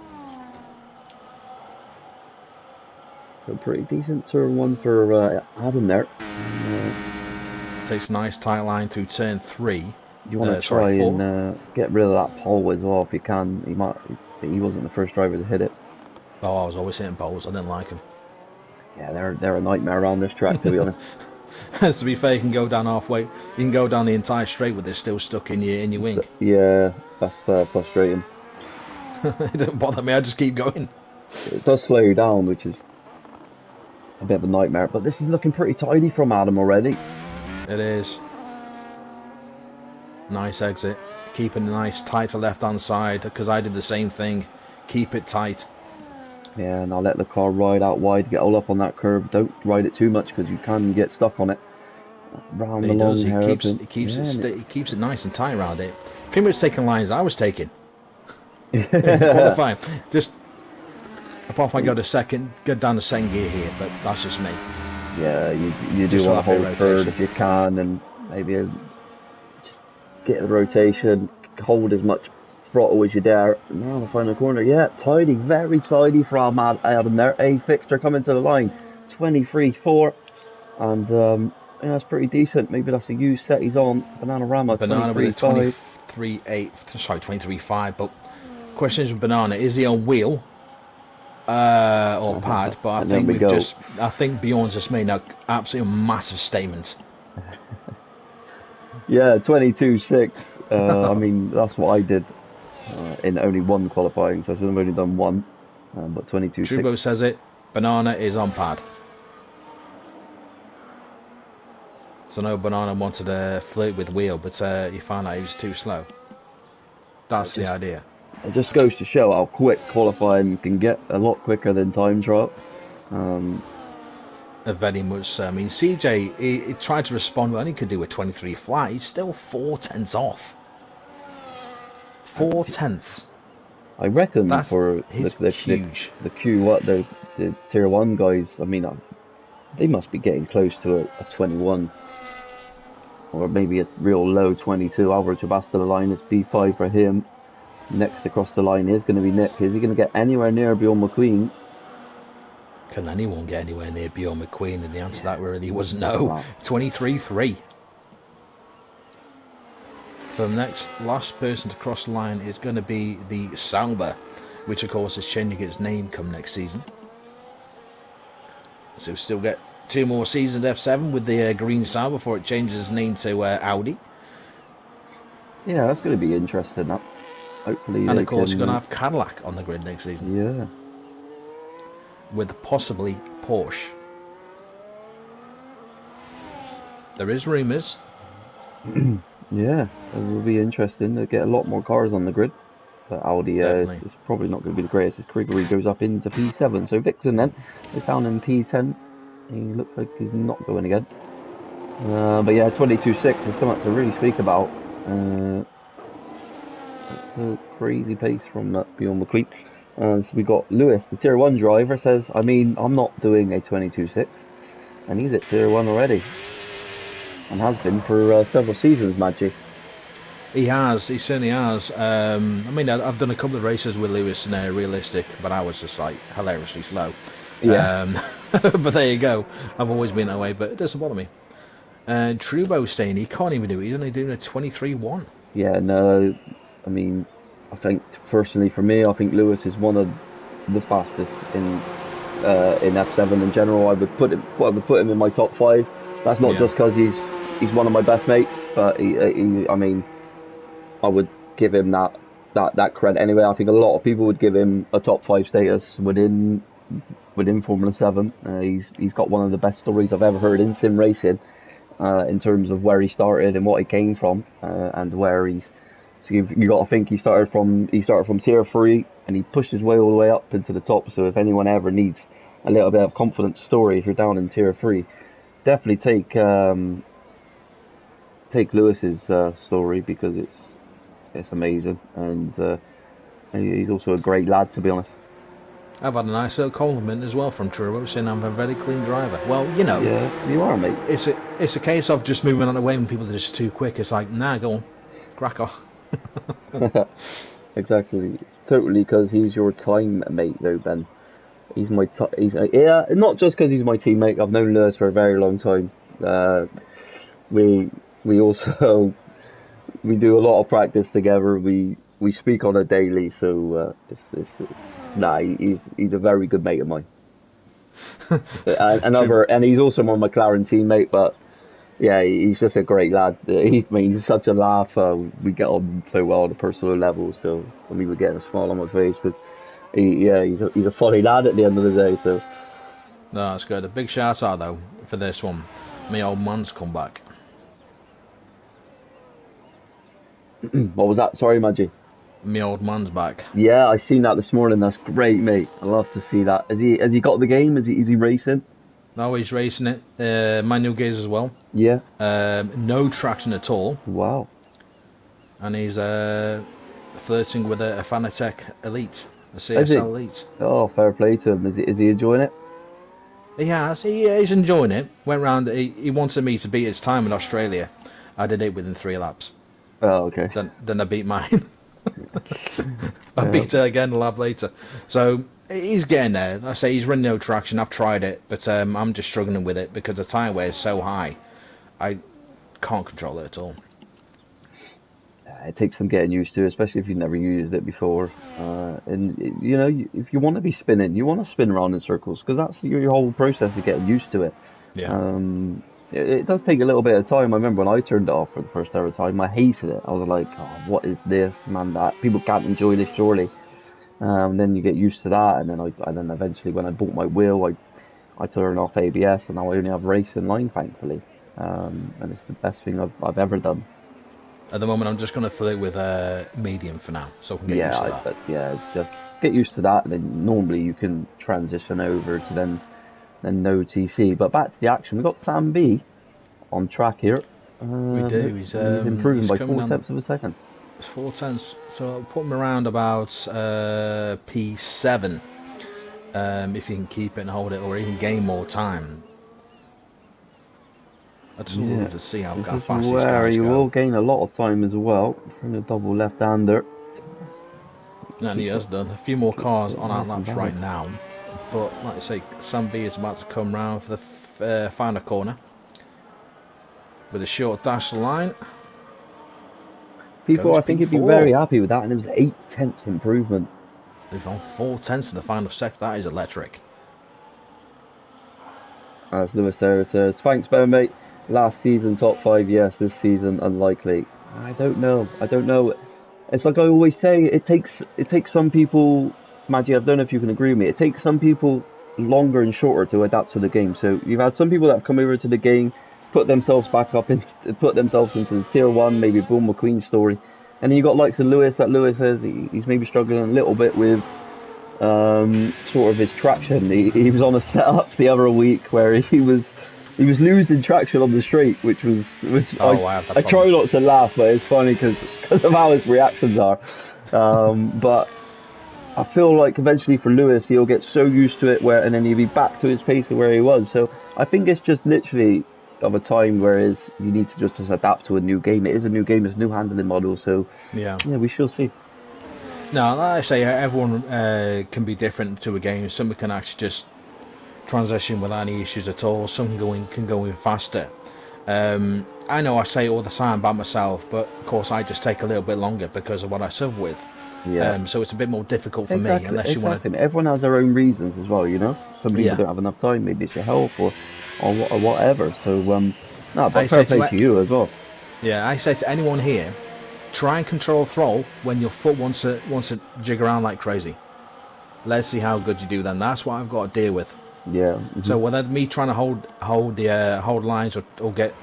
So pretty decent turn 1 for Adam there. Takes a nice tight line through turn 3. You want to try and get rid of that pole as well if you can. He wasn't the first driver to hit it. Oh, I was always hitting poles. I didn't like them. Yeah, they're a nightmare around this track, to be honest. To be fair, you can go down halfway. You can go down the entire straight with it still stuck in your wing. Yeah, that's frustrating. It doesn't bother me. I just keep going. It does slow you down, which is a bit of a nightmare. But this is looking pretty tidy from Adam already. It is. Nice exit. Keeping it nice tight to left-hand side, because I did the same thing. Keep it tight. Yeah, and I'll let the car ride out wide, get all up on that curve. Don't ride it too much because you can get stuck on it. Round the long hairpin. He keeps it nice and tight around it. Pretty much taking lines I was taking. Qualifying. Just apart from I go down to second gear here, but that's just me. Yeah, you do want to hold third if you can, and maybe just get the rotation, hold as much throttle as you dare. Now the final corner, yeah, tidy, very tidy from Adam there. A-Fixter coming to the line, 23.4, and yeah, that's pretty decent. Maybe that's a used set he's on. Banana with a 23.5, but question is with Banana, is he on wheel or pad? But I think Bjorn's just made an absolutely massive statement. Yeah, 22.6. I mean, that's what I did in only one qualifying, so I've only done one. But 22.6. Trubo says it. Banana is on pad. So no, Banana wanted to flirt with wheel, but he found out he was too slow. That's the idea. It just goes to show how quick qualifying can get, a lot quicker than time trial. Very much so. I mean, CJ, he tried to respond well, and he could do a 23 flat. He's still 4/10 off. 4/10. I reckon that's for huge. The Q1, the tier 1 guys, I mean, they must be getting close to a 21. Or maybe a real low 22. Alvaro Chabas to the line, it's B5 for him. Next across the line is going to be Nick. Is he going to get anywhere near Bjorn McQueen? Can anyone get anywhere near Bjorn McQueen? And the answer to that really was no. Wow. 23.3. So the last person to cross the line is going to be the Sauber, which of course is changing its name come next season. So we'll still get 2 more seasons F7 with the green Sauber before it changes its name to Audi. Yeah, that's going to be interesting. That. Hopefully, and of course, you're going to have Cadillac on the grid next season. Yeah. With possibly Porsche. There is rumours. Yeah, it will be interesting. They'll get a lot more cars on the grid. But Audi is probably not going to be the greatest as Grigory goes up into P7. So Vixen then is down in P10. He looks like he's not going again. But yeah, 22.6 is something to really speak about. It's a crazy pace from Bjorn McQueen. So we got Lewis, the tier 1 driver, says, I mean, I'm not doing a 22.6. And he's at tier 1 already. And has been for several seasons, Maggi. He certainly has. I mean, I've done a couple of races with Lewis in Realistic, but I was just like hilariously slow. Yeah. But there you go. I've always been that way, but it doesn't bother me. Trubo's saying he can't even do it. He's only doing a 23.1. Yeah, no. I mean, I think personally for me, I think Lewis is one of the fastest in F7 in general. I would put him in my top 5. That's not just because he's one of my best mates, but I mean, I would give him that that credit anyway. I think a lot of people would give him a top 5 status within Formula 7. He's got one of the best stories I've ever heard in sim racing, in terms of where he started and what he came from, and where he's. So you got to think he started from tier 3 and he pushed his way all the way up into the top. So if anyone ever needs a little bit of confidence story, if you're down in tier 3, definitely take Lewis's story, because it's amazing, and he's also a great lad, to be honest. I've had a nice little compliment as well from Truro saying I'm a very clean driver. Well, you know, Yeah, you are, mate. it's a case of just moving on the way when people are just too quick. It's like, nah, go on, crack off. Exactly, totally, because he's your time mate, though, Ben. He's yeah, not just because he's my teammate. I've known Lewis for a very long time. We also we do a lot of practice together. We speak on a daily, so he's a very good mate of mine. And he's also my McLaren teammate, but yeah, he's just a great lad. He's such a laugh. We get on so well on a personal level, so for me, we get a smile on my face, because he's a funny lad at the end of the day. So No, that's good. A big shout out though for this one. My old man's come back. what was that? Sorry, Maggie. My old man's back. Yeah, I seen that this morning. That's great, mate. I love to see that. Has he got the game? Is he racing? No, he's racing it. Manual gears as well. Yeah. No traction at all. Wow. And he's flirting with a Fanatec Elite, a CSL Elite. Oh, fair play to him. Is he enjoying it? He has. He's enjoying it. Went round. He wanted me to beat his time in Australia. I did it within 3 laps. Oh, okay. Then I beat mine. I beat her again a lap later. So he's getting there. I say he's running no traction. I've tried it, but I'm just struggling with it because the tyre wear is so high. I can't control it at all. It takes some getting used to, especially if you've never used it before. And you know, if you want to be spinning, you want to spin around in circles, because that's your whole process of getting used to it. Yeah. It does take a little bit of time. I remember when I turned it off for the first ever time, I hated it. I was like, oh, what is this, man? That people can't enjoy this, surely. Then you get used to that, and then eventually, when I bought my wheel, I turned off ABS, and now I only have race in line, thankfully. And it's the best thing I've ever done. At the moment, I'm just going to flirt with medium for now, so I can get used to that. Just get used to that, and then normally you can transition over to then no TC. But back to the action, we've got Sam B on track here. We do. He's improving by 4 tenths of a second. 4 tenths, so I'll put him around about P7 if he can keep it and hold it, or even gain more time. I just wanted to see how fast this guy's where he will gain a lot of time as well from the double left-hander. And he has done. A few more cars on our laps right now. But like I say, Sam B is about to come round for the final corner with a short dash line. I think he'd be very happy with that, and it was 8 tenths improvement. They've gone 4 tenths in the final sector. That is electric. As Lewis there says, thanks, Ben, mate. Last season top 5, yes. This season unlikely. I don't know. It's like I always say. It takes some people. Maggie, I don't know if you can agree with me. It takes some people longer and shorter to adapt to the game. So you've had some people that have come over to the game, put themselves into the tier 1, maybe Bull McQueen story, and then you got likes of Lewis. That Lewis says he's maybe struggling a little bit with sort of his traction. He was on a setup the other week where he was losing traction on the straight, I try not to laugh, but it's funny because of how his reactions are. But I feel like eventually for Lewis, he'll get so used to it and then he'll be back to his pace of where he was. So I think it's just literally of a time whereas you need to just adapt to a new game. It is a new game, it's a new handling model. So yeah, we shall see. No, like I say, everyone can be different to a game. Some can actually just transition without any issues at all. Some can go in faster. I know I say it all the time about myself, but of course I just take a little bit longer because of what I suffer with. Yeah. So it's a bit more difficult for me unless you want to. Everyone has their own reasons as well, you know. Some people don't have enough time. Maybe it's your health or whatever. So but fair play to you as well. Yeah, I say to anyone here, try and control throttle when your foot wants to jig around like crazy. Let's see how good you do then. That's what I've got to deal with. Yeah. So whether me trying to hold lines or get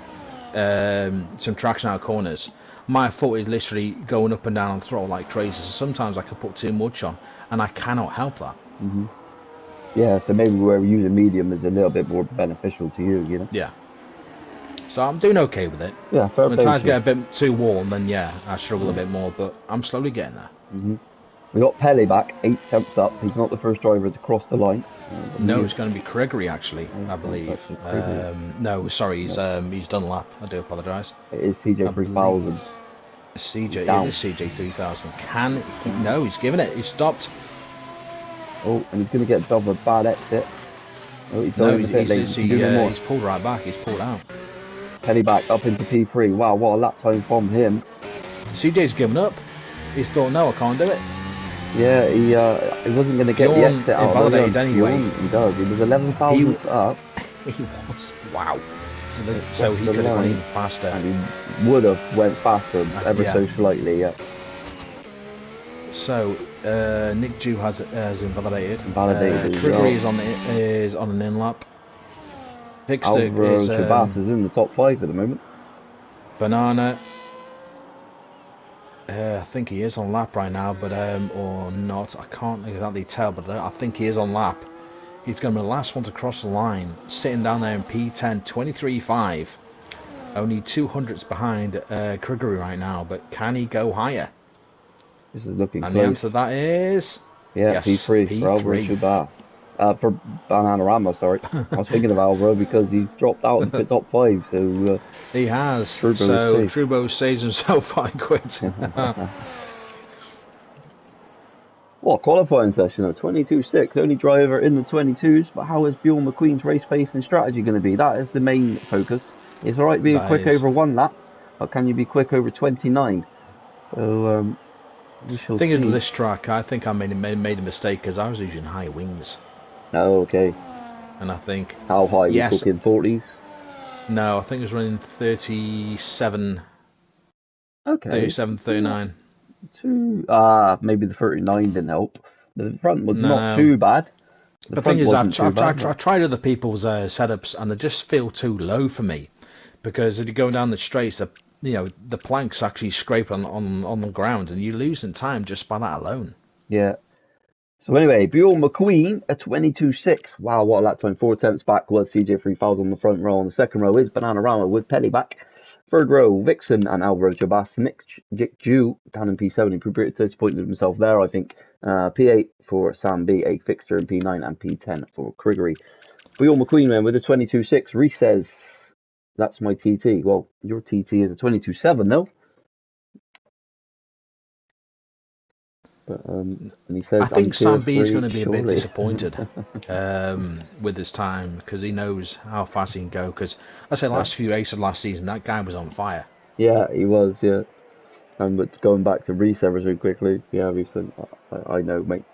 some traction out of corners, my foot is literally going up and down on the throttle like crazy. So sometimes I can put too much on, and I cannot help that. Yeah, so maybe where we're using medium is a little bit more beneficial to you, you know? Yeah. So I'm doing okay with it. Yeah, fair When play. times get a bit too warm, then yeah, I struggle a bit more, but I'm slowly getting there. We got Pele back, 8 tenths up. He's not the first driver to cross the line. No, it's going to be Gregory actually, I believe. No, sorry, he's done lap. I do apologise. It is CJ 3000. CJ, it is CJ 3000. Can he? No, he's given it. He's stopped. Oh, and he's going to get himself a bad exit. Oh, he's he's pulled right back. He's pulled out. Penny back up into P3. Wow, what a lap time from him. CJ's given up. He's thought, no, I can't do it. Yeah, he wasn't going to get the exit out. Invalidated anyway. He does. He was 11 thousandths up. He was. Wow. So he could have gone even faster. And he would have went faster ever so slightly, yeah. So Nick Dew has invalidated. Invalidated. Gregory is on an in lap. Alvaro Chabas is in the top 5 at the moment. Banana. I think he is on lap right now, but or not. I can't exactly tell, but I think he is on lap. He's going to be the last one to cross the line, sitting down there in P10, 23.5. Only 200ths behind Gregory right now, but can he go higher? This is looking and close. The answer to that is... Yeah, yes, P3 for Alvaro Chabas. For Bananarama, sorry. I was thinking of Alvaro because he's dropped out of the top 5, so... he has. Trubo saves himself 5 quid. What qualifying session though? 22.6, only driver in the 22s, but how is Bjorn McQueen's race pace and strategy going to be? That is the main focus. It's alright being quick over 1 lap, but can you be quick over 29? So, we shall see. Thinking of this track, I think I made a mistake because I was using high wings. Oh, okay. And I think... How high? You're talking 40s? No, I think it was running 37... Okay. 37, 39. Maybe the 39 didn't help. The front was not too bad. The thing is, I've tried other people's setups and they just feel too low for me, because if you go down the straights, the planks actually scrape on the ground, and you're losing time just by that alone. Yeah. So anyway, Bjorn McQueen, a 22.6. Wow, what a lap time. 4 tenths back was CJ 3000 on the front row. On the second row is Bananarama with Pelly back. Third row, Vixen and Alvaro Chabas. Nick Dew down in P7. He pretty disappointed himself there, I think. P8 for Sam B, 8 Fixter in P9, and P10 for Gregory. Bjorn McQueen, man, with a 22.6. Reese says, that's my TT. Well, your TT is a 22.7, though. But, and he says, I think Sam B is going to be a bit disappointed with his time, because he knows how fast he can go. Because I said last few races last season, that guy was on fire. Yeah, he was. Yeah, but going back to Reese ever so quickly, yeah, Reese, I know, mate.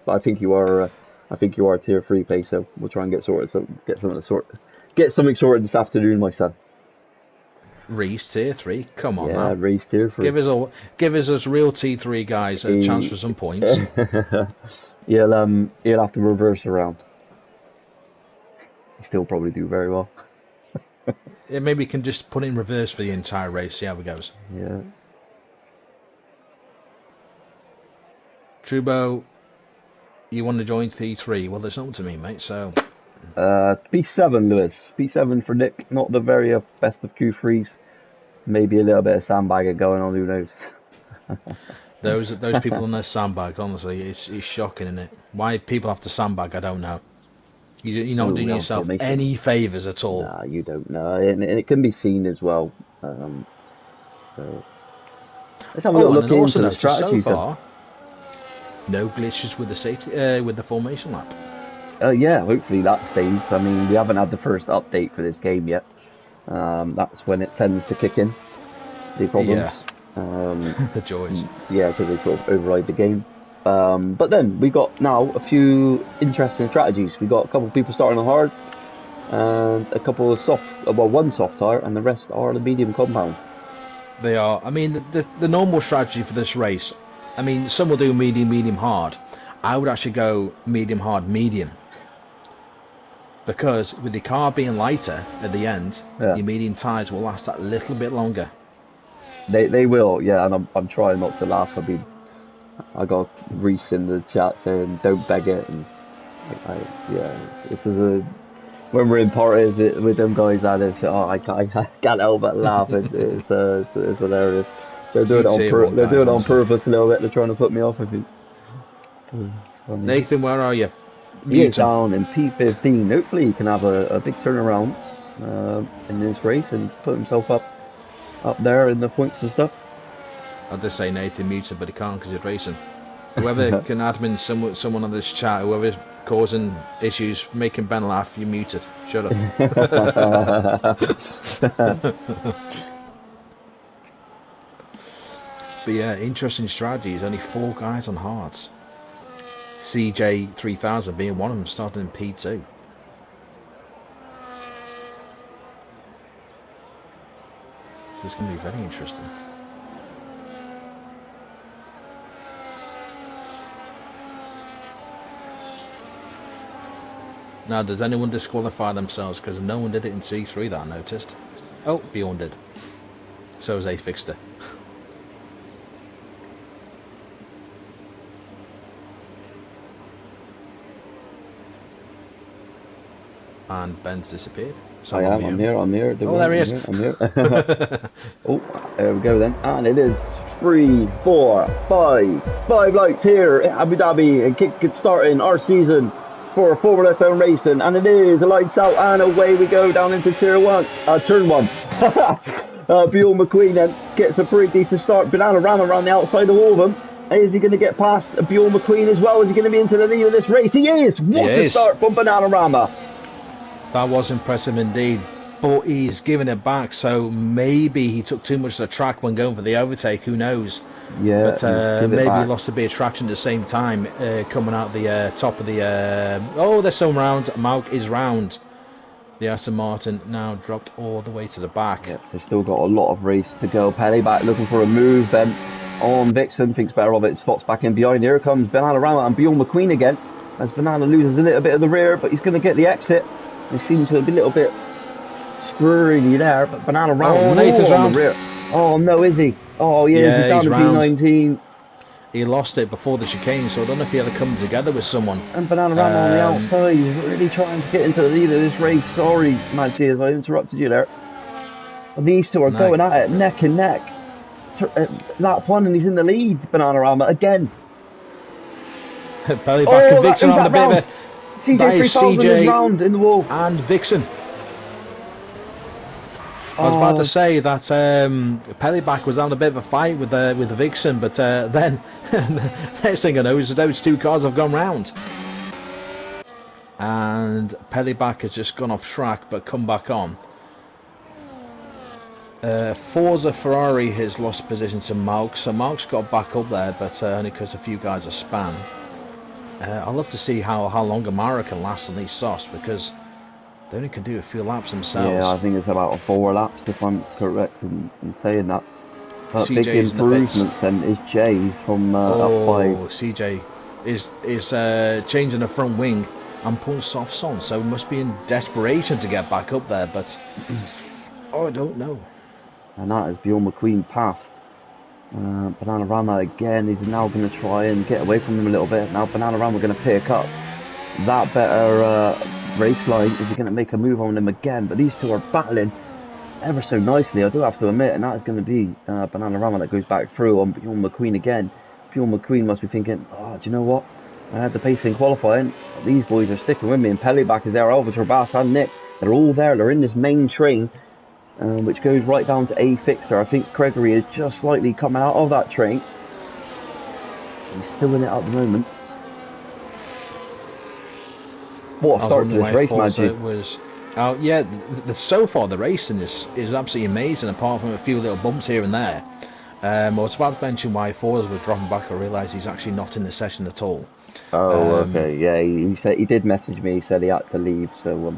I think you are a tier 3 pacer. We'll try and get something sorted this afternoon, my son. Reese tier 3, come on now. Yeah, Reese tier 3. Give us real T3 guys a chance for some points. He'll have to reverse around. He still probably do very well. Yeah, maybe we can just put in reverse for the entire race, see how it goes. Yeah. Trubo, you want to join T3? Well, there's nothing to me, mate. So. P7, Lewis. P7 for Nick. Not the very best of Q3s. Maybe a little bit of sandbagging going on. Who knows? Those people on their sandbags, honestly, it's shocking, isn't it? Why people have to sandbag, I don't know. You're not doing yourself any favours at all. Nah, you don't know, and it can be seen as well. So let's have a little look into the strategy. So far, no glitches with the safety with the formation lap. Yeah, hopefully that stays. I mean, we haven't had the first update for this game yet. That's when it tends to kick in, the problems. Yeah. The joys. Yeah, because they sort of override the game. But then we got now a few interesting strategies. We got a couple of people starting on hard, and a couple of soft. Well, one soft tire, and the rest are the medium compound. They are. I mean, the normal strategy for this race, I mean, some will do medium, medium, hard. I would actually go medium, hard, medium. Because with the car being lighter at the end, Yeah. your medium tyres will last that little bit longer. They will, yeah, and I'm trying not to laugh. I mean, I got Reese in the chat saying don't beg it, and yeah, this is a when we're in parties with them guys, that is, oh, I can't help but laugh. It's hilarious. They're doing it You'd on say it won't, they're guys, doing it on honestly. purpose a little bit. They're trying to put me off. I think. Funny. Nathan, where are you? He is Mute him. down in P15. Hopefully, he can have a big turnaround in this race and put himself up there in the points and stuff. I'll just say Nathan muted, but he can't because he's racing. Whoever can admin someone on this chat, whoever's causing issues, making Ben laugh, you're muted. Shut up. But yeah, interesting strategy. There's only 4 guys on hards. CJ 3000 being one of them, starting in P2. It's going to be very interesting. Now, does anyone disqualify themselves? Because no one did it in C3 that I noticed. Oh, Bjorn did. So was A-Fixter. And Ben's disappeared. So I'm here. Oh, there he is. I'm here. Oh, there we go then. And it is 3, 4, 5 lights here at Abu Dhabi and kick starting our season for Formula F7Racing, and it is a lights out and away we go down into turn 1. Bjorn McQueen then gets a pretty decent start. Banana Rama around the outside of all of them. Is he going to get past Bjorn McQueen as well? Is he going to be into the lead of this race? He is! What a start from Banana Rama! That was impressive indeed, but he's giving it back, so maybe he took too much of the track when going for the overtake, who knows. Yeah, but maybe he lost a bit of traction at the same time, coming out the top of the... oh, there's some round. Malk is round. The Aston Martin now dropped all the way to the back. Yes, they've still got a lot of race to go. Pelly back looking for a move then on Vixen, thinks better of it, slots back in behind. Here comes Banana Rama and Bjorn McQueen again, as Banana loses a little bit of the rear, but he's going to get the exit. They seem to be a little bit squirrely there, but Banana Rama on the rear. Oh no, is he? Oh yeah, he's down to P19. He lost it before the chicane, so I don't know if he had to come together with someone. And Banana Rama on the outside, he's really trying to get into the lead of this race. Sorry, Maggie, I interrupted you there. And these two are going at it neck and neck. Lap 1 and he's in the lead, Banana Rama again. Belly back and Vixen on the bit of a... CJ 3000 is round in the wall. And Vixen. I was about to say that Pellyback was having a bit of a fight with the Vixen, but then next thing I know is those 2 cars have gone round. And Pellyback has just gone off track but come back on. Forza Ferrari has lost position to Malk, so Malk's got back up there, but only because a few guys are span. I'd love to see how long Amara can last on these softs, because they only can do a few laps themselves. Yeah, I think it's about 4 laps if I'm correct in saying that. But big improvements then is Jay's from up 5. CJ is changing the front wing and putting softs on, so he must be in desperation to get back up there, but I don't know. And that is Bjorn McQueen passed. Banana Rama again is now going to try and get away from him a little bit. Now Banana Rama going to pick up that better race line. Is he going to make a move on him again? But these two are battling ever so nicely, I do have to admit, and that is going to be Banana Rama that goes back through on Bjorn McQueen again. Bjorn McQueen must be thinking, oh, do you know what? I had the pace in qualifying. These boys are sticking with me, and Pellyback is there, Alvator Bass and Nick. They're all there, they're in this main train. Which goes right down to A-Fixter. I think Gregory is just slightly coming out of that train. He's still in it at the moment. What a start to this race, Maggie. Yeah, so far the racing is absolutely amazing, apart from a few little bumps here and there. I was about to mention why Forza was dropping back. I realised he's actually not in the session at all. Oh, okay. Yeah, he said he did message me. He said he had to leave, so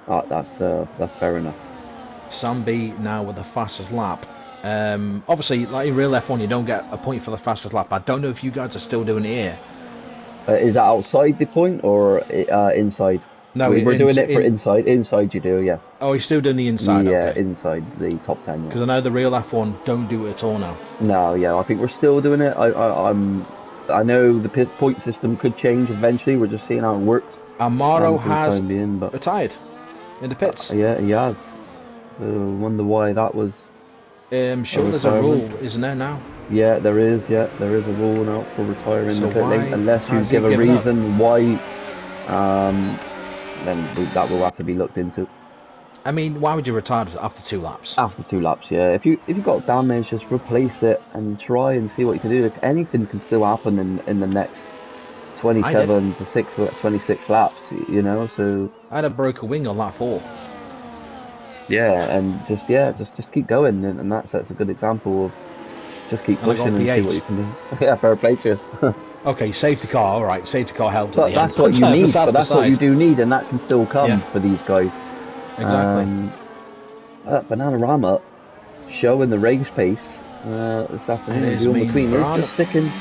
that's fair enough. Sam B now with the fastest lap Obviously, like in real F1, you don't get a point for the fastest lap. I don't know if you guys are still doing it here. Is that outside the point or inside? No, We're doing it for inside. Inside, you do, yeah. Oh, he's still doing the inside. Yeah, okay. inside the top 10. Because I know the real F1 don't do it at all now. No, yeah, I think we're still doing it. I know the point system could change eventually. We're just seeing how it works. Amaro has retired in the pits. Yeah, he has. So I wonder why that was. Sure, there's a rule, isn't there now? Yeah, there is. Yeah, there is a rule now for retiring the pit lane, unless you give a reason why. Then that will have to be looked into. I mean, why would you retire after 2 laps? After 2 laps, yeah. If you got damage, just replace it and try and see what you can do. Anything can still happen in the next 27 to 26 laps, you know. So I had a broken wing on lap 4. Yeah, and just keep going, and that's a good example of just keep pushing and see what you can do. Yeah, fair play to you. Okay, safety car, all right. Safety car helped at the that's end. What you need. But that's what you do need, and that can still come for these guys. Exactly. Bananarama showing the race pace this afternoon. Bjorn McQueen is just sticking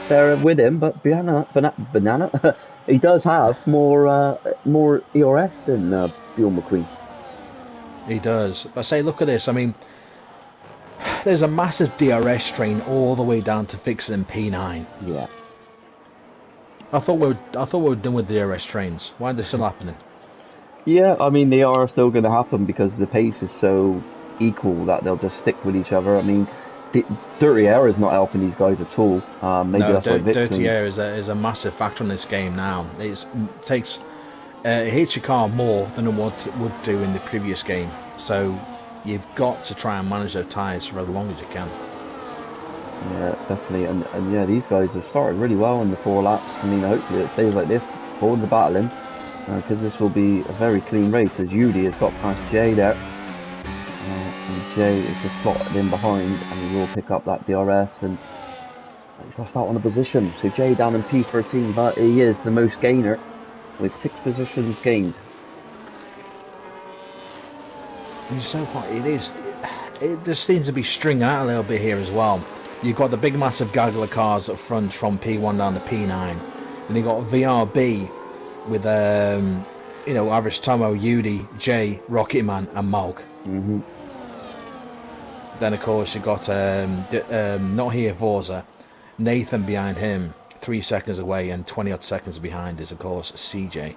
there with him, but Banana he does have more ERS than Bjorn McQueen. He does. But say, look at this. I mean, there's a massive DRS train all the way down to fixing P9. Yeah. I thought we were done with DRS trains. Why are they still happening? Yeah, I mean, they are still going to happen because the pace is so equal that they'll just stick with each other. I mean, dirty air is not helping these guys at all. Maybe that's why dirty air is a massive factor in this game now. It hits your car more than what it would do in the previous game. So you've got to try and manage those tyres for as long as you can. Yeah, definitely. And yeah, these guys have started really well in the 4 laps. I mean, hopefully it stays like this, hold the battle in. Because this will be a very clean race, as Yudi has got past Jay there. And Jay is just slotted in behind, and he will pick up that DRS, and he's lost out on a position. So Jay down in P13, but he is the most gainer, with 6 positions gained. And so far, it just seems to be stringing out a little bit here as well. You've got the big massive gaggle of cars up front from P1 down to P9. And you've got VRB with Average Tomo, Yudi, Jay, Rocketman and Malk. Mm-hmm. Then of course you've got not here Forza, Nathan behind him, 3 seconds away, and 20 odd seconds behind is of course CJ.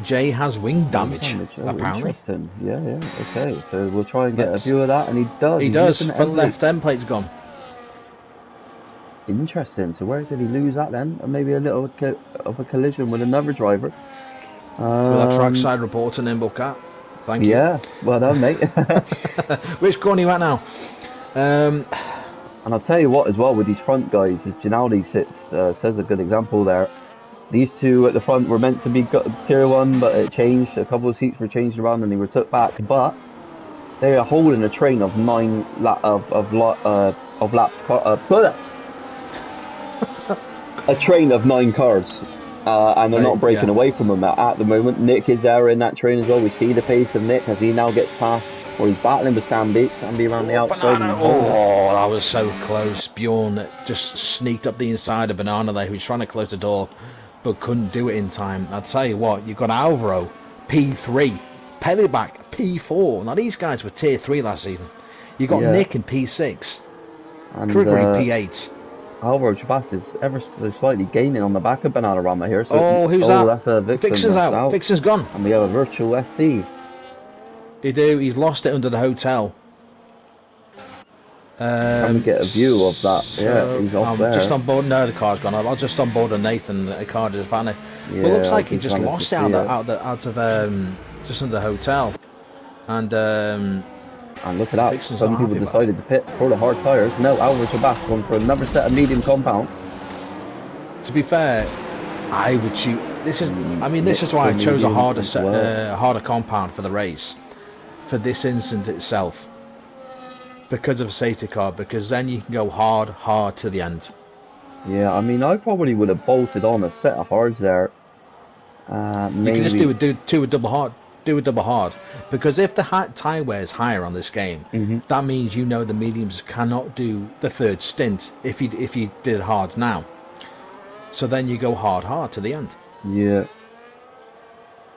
Jay has wing damage, apparently. Interesting. Yeah, okay. So we'll try and get a view of that, and he does. He does. Front left end plate's gone. Interesting. So where did he lose that then? Or maybe a little of a collision with another driver. With that trackside report and inbook cat. Thank you. Yeah, well done, mate. Which corner are you at now? And I'll tell you what as well with these front guys, as Ginaldi says a good example there. These two at the front were meant to be tier 1, but it changed. A couple of seats were changed around and they were took back. But they are holding a train of 9 a train of 9 cars, and they're not breaking away from them at the moment. Nick is there in that train as well. We see the pace of Nick as he now gets past, or he's battling with Sambi around the outside. Oh, that was so close. Bjorn just sneaked up the inside of Banana there, who's trying to close the door, but couldn't do it in time. I'll tell you what, you've got Alvaro, P3, Peliback, P4. Now these guys were tier 3 last season. You got Nick in P6, and Gregory P8. Alvaro Chabas is ever so slightly gaining on the back of Bananarama here. So who's that? That's a Vixen. Vixen's out. Vixen's gone. And we have a virtual SC. They do. He's lost it under the hotel. Trying to get a view of that. Yeah, he's off there. Just on board. No, the car's gone. I was just on board of Nathan. The car just vanished. Yeah, but it looks like he just lost it out of just under the hotel. And look at that. Some people decided to pit for the hard tyres. No, Alvaro Chabas going for another set of medium compound. To be fair, I would shoot. This is why I chose a harder compound for the race, for this incident itself, because of a safety car. Because then you can go hard to the end. Yeah, I mean, I probably would have bolted on a set of hards there. You can just do two with double hard. do a double hard, because if the tyre wear is higher on this game, that means the mediums cannot do the third stint if you did it hard now. So then you go hard to the end. Yeah.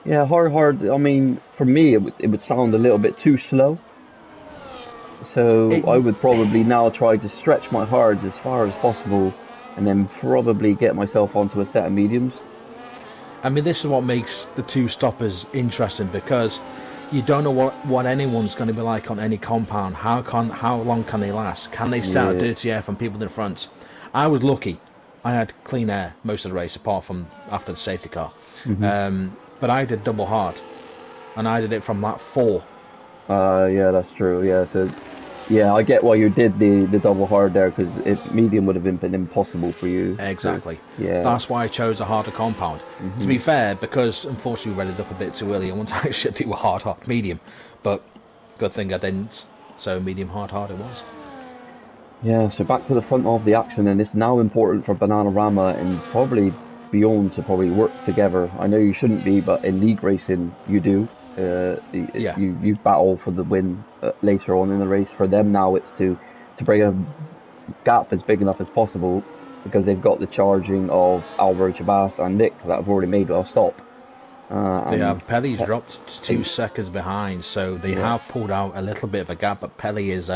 Yeah, hard. I mean, for me, it would sound a little bit too slow. So I would probably now try to stretch my hards as far as possible, and then probably get myself onto a set of mediums. I mean, this is what makes the two stoppers interesting, because you don't know what anyone's going to be like on any compound. How long can they last? Can they start dirty air from people in front? I was lucky. I had clean air most of the race, apart from after the safety car. But I did double hard, and I did it from lap 4. Yeah, that's true. Yeah, so yeah, I get why you did the double hard there, because medium would have been impossible for you. Exactly. So, yeah, that's why I chose a harder compound. To be fair, because unfortunately we read it up a bit too early, I wanted to actually do a hard medium, but good thing I didn't. So medium hard it was. Yeah, so back to the front of the action, and it's now important for Bananarama and probably beyond to probably work together. I know you shouldn't be, but in league racing you do. You battle for the win later on in the race. For them now, it's to bring a gap as big enough as possible, because they've got the charging of Alvaro Chabas and Nick that have already made a stop. Pelly's dropped 2 seconds behind, so they have pulled out a little bit of a gap, but Pelly is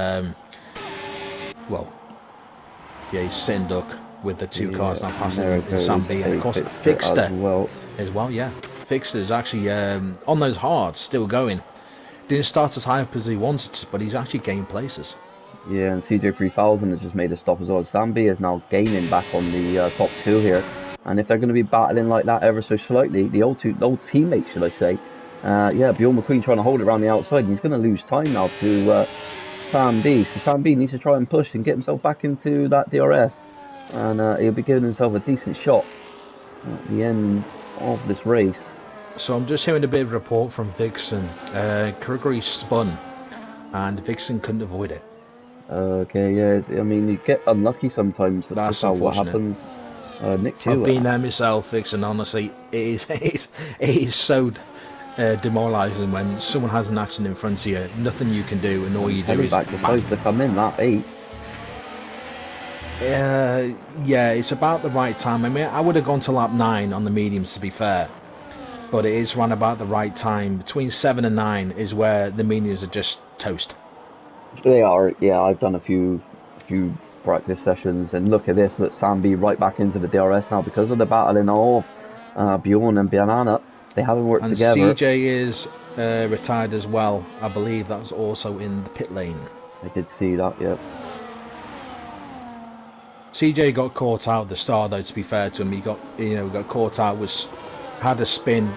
he's sitting duck with the 2 cars now passing in Sam B, and of course Fixter as well. Fixter's actually on those hards, still going. Didn't start as high up as he wanted to, but he's actually gained places. Yeah, and CJ 3000 has just made a stop as well. Sam B is now gaining back on the top 2 here, and if they're going to be battling like that ever so slightly, the old teammates, should I say, Bjorn McQueen trying to hold it around the outside, and he's going to lose time now to Sam B. So Sam B needs to try and push and get himself back into that DRS, and he'll be giving himself a decent shot at the end of this race. So I'm just hearing a bit of a report from Vixen. Gregory spun, and Vixen couldn't avoid it. Okay, yeah. I mean, you get unlucky sometimes. That's how what happens. Nick too. I've been there myself, Vixen. Honestly, it is so demoralising when someone has an accident in front of you. Nothing you can do, and all you do is back decides to come in that 8. It's about the right time. I mean, I would have gone to lap 9 on the mediums, to be fair, but it is run about the right time. Between 7 and 9 is where the mediums are just toast. They are. Yeah, I've done a few practice sessions, and look at this. Look, Sam B right back into the DRS now because of the battling of Bjorn and Banana. They haven't worked together. And CJ is retired as well. I believe that was also in the pit lane. I did see that. Yeah. CJ got caught out at the start, though. To be fair to him, he got caught out. Had a spin,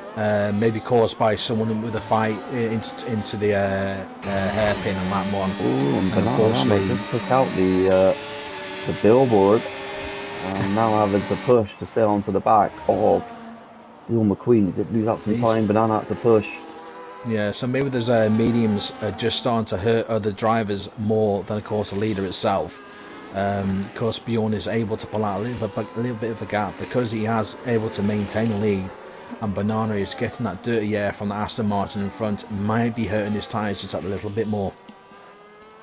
maybe caused by someone with a fight into the hairpin on that one. Ooh, and Banana just took out the billboard, and now having to push to stay onto the back of Bjorn McQueen. He did lose out some time. Banana had to push. Yeah, so maybe there's mediums just starting to hurt other drivers more than, of course, the leader itself. Of course, Bjorn is able to pull out a little bit of a gap because he has able to maintain the lead, and Banana is getting that dirty air from the Aston Martin in front. Might be hurting his tyres just a little bit more.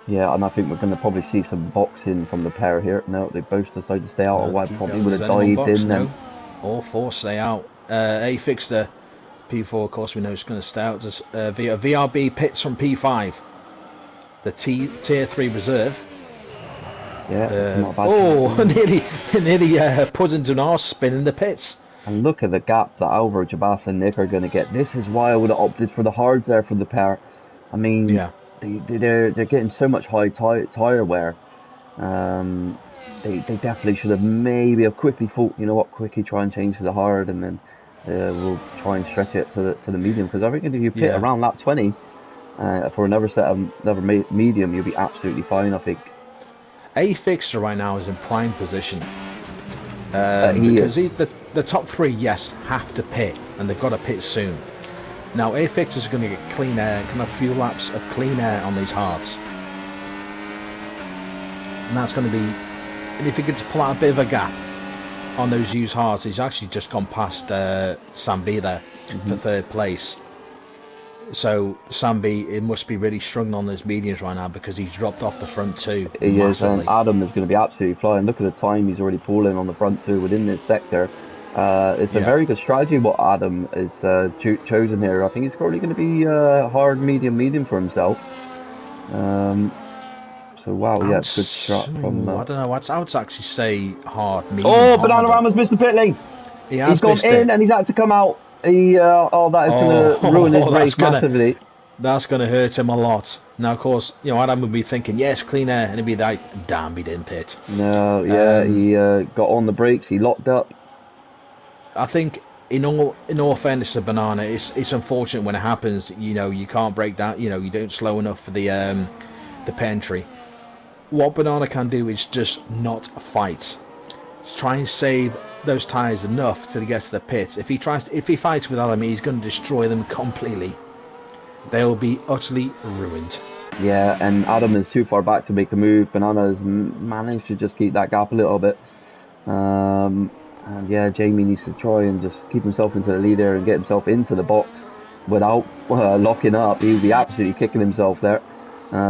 Yeah, and I think we're going to probably see some boxing from the pair here. No, they both decided to stay out, or I probably would have dived in then. All 4 stay out. A Fixter P4, of course, we know is going to stay out. Just VRB pits from P5. The Tier 3 reserve. Yeah, not bad. nearly put into an arse spin in the pits. And look at the gap that Alvaro Chabas and Nick are going to get. This is why I would have opted for the hards there for the pair. I mean, they're getting so much high tyre wear. They definitely should have maybe quickly thought, you know what, quickly try and change to the hard, and then we'll try and stretch it to the medium. Because I think if you pit around lap 20 for another medium, you'll be absolutely fine, I think. A Fixer right now is in prime position because the top 3, yes, have to pit, and they've got to pit soon. Now A Fixer's going to get clean air, kind of a few laps of clean air on these hards, and that's going to be. And if he gets to pull out a bit of a gap on those used hards, he's actually just gone past Sam B there for 3rd place. So Sambi, it must be really struggling on those mediums right now because he's dropped off the front two He is, and massively. Adam is going to be absolutely flying. Look at the time he's already pulling on the front two within this sector. It's a Yeah. very good strategy what Adam is chosen here. I think it's probably going to be hard, medium for himself. So wow, yeah, good shot from. I don't know. I would actually say hard, Oh, medium, Banana harder. Rama's missed the pit lane. He has He's gone missed in it. and he's had to come out. That is going to ruin his race massively. That's gonna hurt him a lot. Now, of course, Adam would be thinking, yes, clean air, and he'd be like, damn, he didn't pit. No, yeah, he got on the brakes. He locked up. I think, in all fairness to Banana, it's unfortunate when it happens. You can't break down. You don't slow enough for the pit entry. What Banana can do is just not fight. Try and save those tyres enough till he gets to the pits. If he fights with Adam, he's going to destroy them completely. They'll be utterly ruined. Yeah, and Adam is too far back to make a move. Banana has managed to just keep that gap a little bit. And yeah, Jamie needs to try and just keep himself into the lead there and get himself into the box without locking up. He'll be absolutely kicking himself there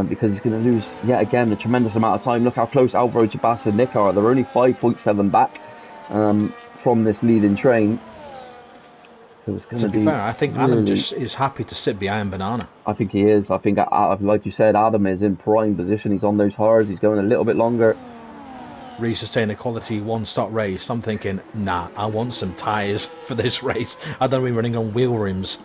because he's going to lose yet again a tremendous amount of time. Look how close Alvaro Chabas and Nick are. They're only 5.7 back from this leading train. So it's going to be fair, I think really, Adam just is happy to sit behind Banana. I think he is. I think, like you said, Adam is in prime position. He's on those hards. He's going a little bit longer. Reese is saying a quality one-stop race. I'm thinking, nah, I want some tyres for this race. I don't want to be running on wheel rims.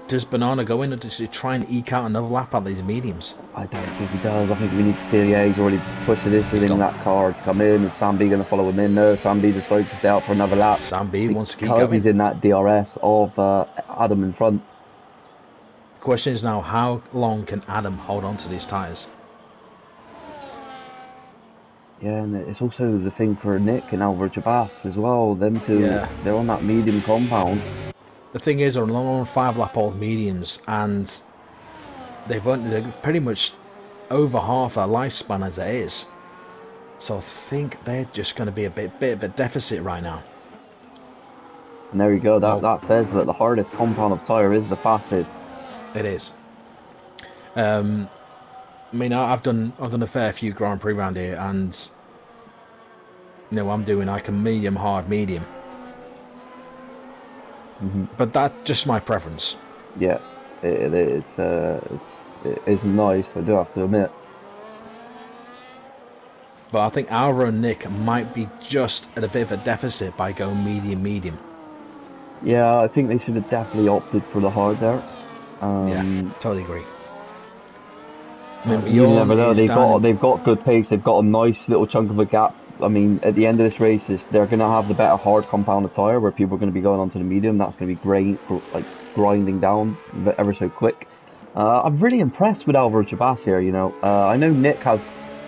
Does Banana go in and does he try and eke out another lap at these mediums? I don't think he does. I think we need to see. Yeah, he's already pushing this in that car to come in. Is Sambi going to follow him in? No, Sambi decides to stay out for another lap. Sambi wants to keep because going. he's in that DRS of Adam in front. The question is now, how long can Adam hold on to these tyres? Yeah, and it's also the thing for Nick and Alvaro Chabas as well. Them two, they're on that medium compound. The thing is, they're on 5-lap-old mediums, and they're pretty much over half their lifespan as it is. So I think they're just going to be a bit of a deficit right now. And there you go. That says that the hardest compound of tyre is the fastest. It is. I mean, I've done a fair few Grand Prix around here, and I'm doing like a medium, hard, medium. But that's just my preference. Yeah, it is. It is nice, I do have to admit. But I think Alvaro and Nick might be just at a bit of a deficit by going medium. Yeah, I think they should have definitely opted for the hard there. Yeah, totally agree. I mean, you never know. They've got good pace. They've got a nice little chunk of a gap. I mean, at the end of this race, they're going to have the better hard compounded tyre where people are going to be going onto the medium. That's going to be grinding down ever so quick. I'm really impressed with Alvaro Chabas here. I know Nick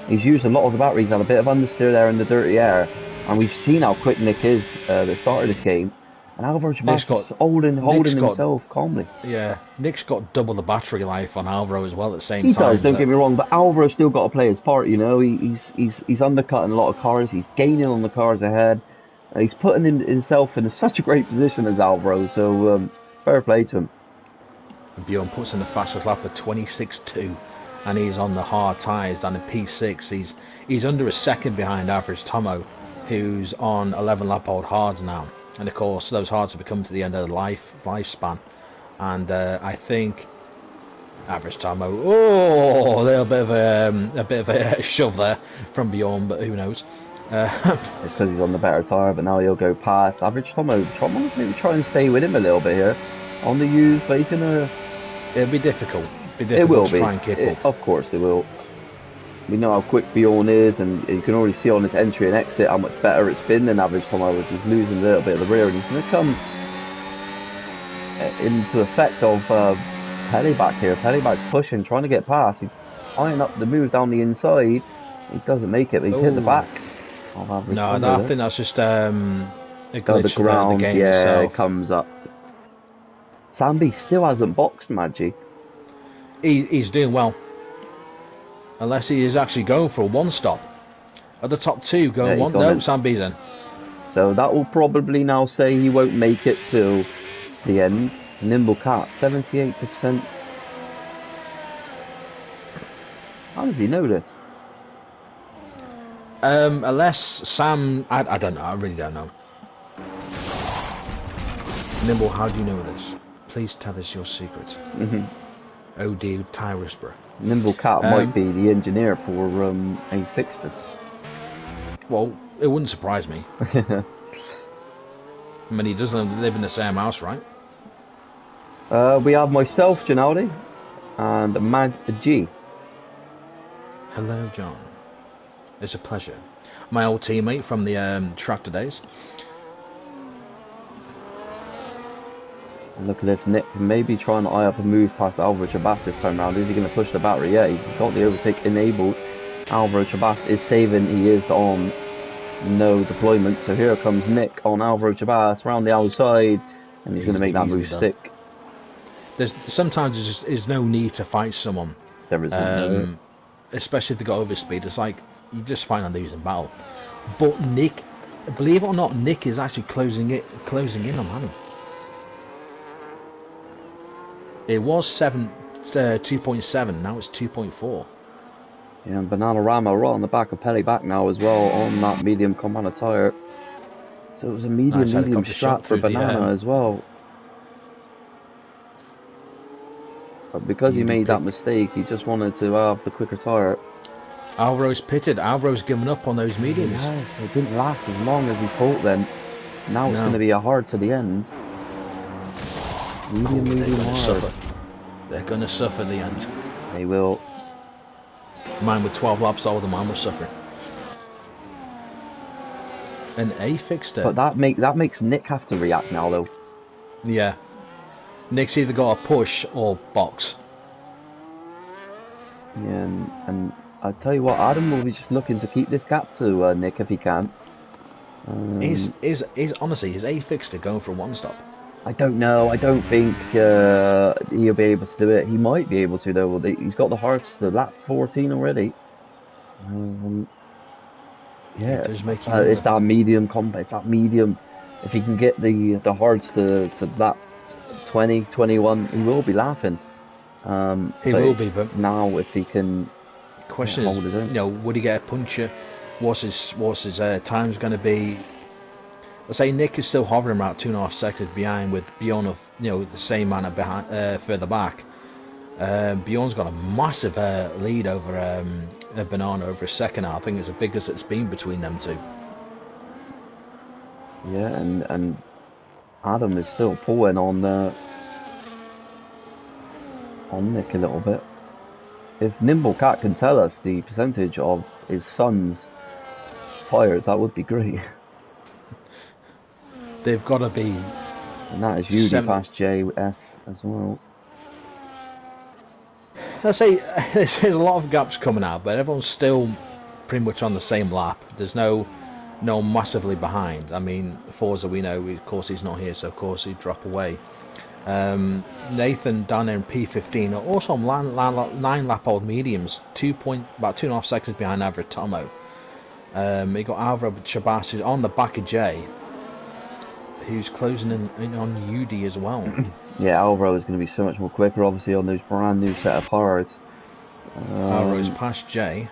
he's used a lot of the batteries, had a bit of understeer there in the dirty air, and we've seen how quick Nick is at the start of this game. And Alvaro Chabas is holding himself calmly. Yeah, Nick's got double the battery life on Alvaro as well at the same time. He does, don't get me wrong, but Alvaro's still got to play his part, He's undercutting a lot of cars, he's gaining on the cars ahead. He's putting himself in such a great position as Alvaro, so fair play to him. Bjorn puts in the fastest lap of 26.2, and he's on the hard tyres down in P6. He's under a second behind average Tomo, who's on 11 lap old hards now. And of course, those hards have come to the end of the lifespan, and I think average Tomo. Oh, a little bit of a shove there from Bjorn, but who knows? It's because he's on the better tyre, but now he'll go past average Tomo. Maybe try and stay with him a little bit here on the use, but he's gonna. It'll be difficult. It will be. Try and keep up. Of course, it will. We know how quick Bjorn is, and you can already see on his entry and exit how much better it's been than average Tomo. He's losing a little bit of the rear, and he's going to come into effect of Peleback here. Peleback's pushing, trying to get past. He's eyeing up the move down the inside. He doesn't make it, but he's hit the back of average Tomo. I think that's just a glitch the ground, of the game itself. It comes up. Sambi still hasn't boxed, Maggi. He's doing well. Unless he is actually going for a one-stop. At the top two, going one. No, Sambi's in. So that will probably now say he won't make it till the end. Nimble Cat, 78%. How does he know this? Unless Sam, I don't know. I really don't know. Nimble, how do you know this? Please tell us your secret. Oh dear, Ty Whisperer. Nimble Cat might be the engineer for A6. Well, it wouldn't surprise me. I mean, he doesn't live in the same house, right? We have myself, Janaldi, and Mag G. Hello, John. It's a pleasure. My old teammate from the tractor days. And look at this, Nick maybe trying to eye up a move past Alvaro Chabas this time round. Is he going to push the battery? Yeah, he's got the overtake enabled. Alvaro Chabas is saving. He is on no deployment. So here comes Nick on Alvaro Chabas around the outside, and he's going to make that move stick. Sometimes there's just is no need to fight someone. There isn't. Especially if they got overspeed. It's like you just find a losing battle. But Nick, believe it or not, Nick is actually closing in on him. It was 2.7, now it's 2.4. Yeah, and Bananarama right on the back of Pelly back now as well on that medium compound tyre. So it was a medium strat for Banana as well. But because he made that mistake, he just wanted to have the quicker tyre. Alvaro's pitted. Alvaro's given up on those mediums. Yes, it didn't last as long as he thought then. Now it's going to be a hard to the end. Medium hard. They're going to suffer the end. They will. Mine with 12 laps older, mine will suffer. And A fixed it. But that makes Nick have to react now though. Yeah. Nick's either got to push or box. Yeah, and I tell you what, Adam will be just looking to keep this gap to Nick if he can. Is honestly, is A fixed going for a one stop? I don't know. I don't think he'll be able to do it. He might be able to though. He's got the hearts to lap 14 already. Yeah, it's that medium combat. It's that medium. If he can get the hearts to lap 20, 21, he will be laughing. He will be, but now if he can. Question is, would he get a puncture? What's his time's going to be? Let's say Nick is still hovering about 2.5 seconds behind, with Bjorn of the same manner behind further back. Bjorn's got a massive lead over Banana over a second now. I think it's the biggest it's been between them two. Yeah, and Adam is still pulling on Nick a little bit. If Nimble Cat can tell us the percentage of his son's tyres, that would be great. They've got to be. And that is Judy past JS as well. Let's say there's a lot of gaps coming out, but everyone's still pretty much on the same lap. There's no massively behind. I mean, Forza, we know, of course he's not here, so of course he'd drop away. Nathan down there in P15 are also on 9 lap old mediums, about 2.5 seconds behind Alvaro Tomo. You got Alvaro Chabas who's on the back of Jay, who's closing in on UD as well. Yeah, Alvaro is going to be so much more quicker, obviously, on those brand new set of hards. Alvaro's past Jay.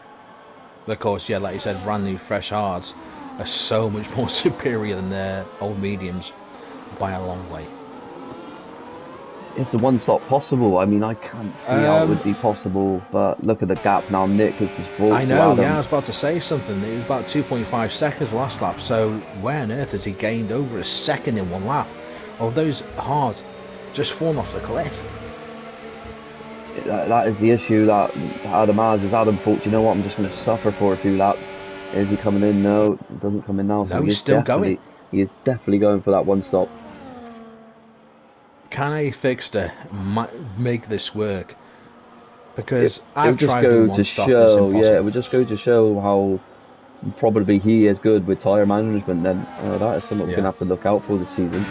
But of course, yeah, like you said, brand new fresh hards are so much more superior than their old mediums by a long way. Is the one stop possible? I mean, I can't see how it would be possible, but look at the gap now. Nick has just brought I know, yeah, I was about to say something. It was about 2.5 seconds last lap, so where on earth has he gained over a second in one lap? Or those hards just fallen off the cliff? That is the issue that Adam has. Is Adam thought, you know what, I'm just going to suffer for a few laps. Is he coming in? No, it doesn't come in now. So he's still going. He is definitely going for that one stop. Can a fixture make this work? Because I've tried doing one stop. It would just go to show how probably he is good with tyre management. Then that is something we're going to have to look out for this season.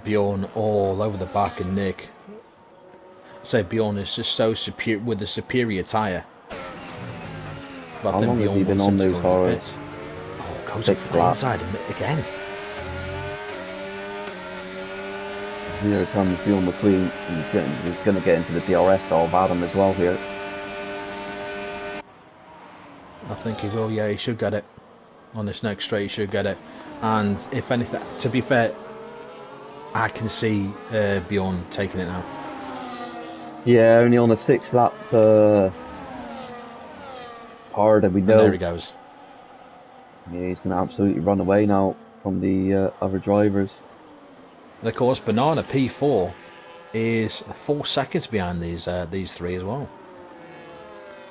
Bjorn all over the back of Nick. Say Bjorn is just so superior with the superior tyre. But how long has he been on those tyres? Oh, goes to fly inside again. Here comes Bjorn McQueen. He's going to get into the DRS of Adam as well here. I think he will. Yeah, he should get it on this next straight. He should get it. And if anything, to be fair, I can see Bjorn taking it now. Yeah, only on a 6-lap hard, and we know. And there he goes. Yeah, he's going to absolutely run away now from the other drivers. And of course, Banana P4 is 4 seconds behind these three as well.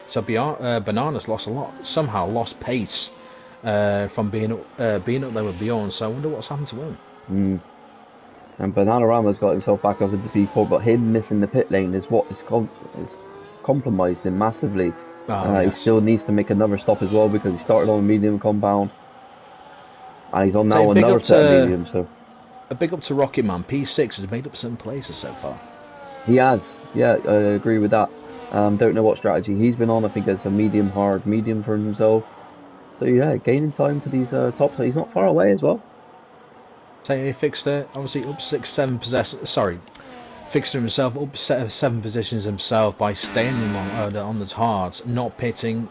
So Banana's somehow lost pace from being up there with Bjorn. So I wonder what's happened to him. And Bananarama's got himself back up into P4, but him missing the pit lane is what is compromised him massively. He still needs to make another stop as well because he started on a medium compound. And he's on now another set of medium. So a big up to Rocket Man. P6 has made up some places so far. He has, yeah, I agree with that. Don't know what strategy he's been on. I think it's a medium hard medium for himself. So yeah, gaining time to these tops. He's not far away as well. So he fixed it, obviously up 6-7 possessions. Sorry, fixed himself up 7 positions himself by staying on the hards, not pitting.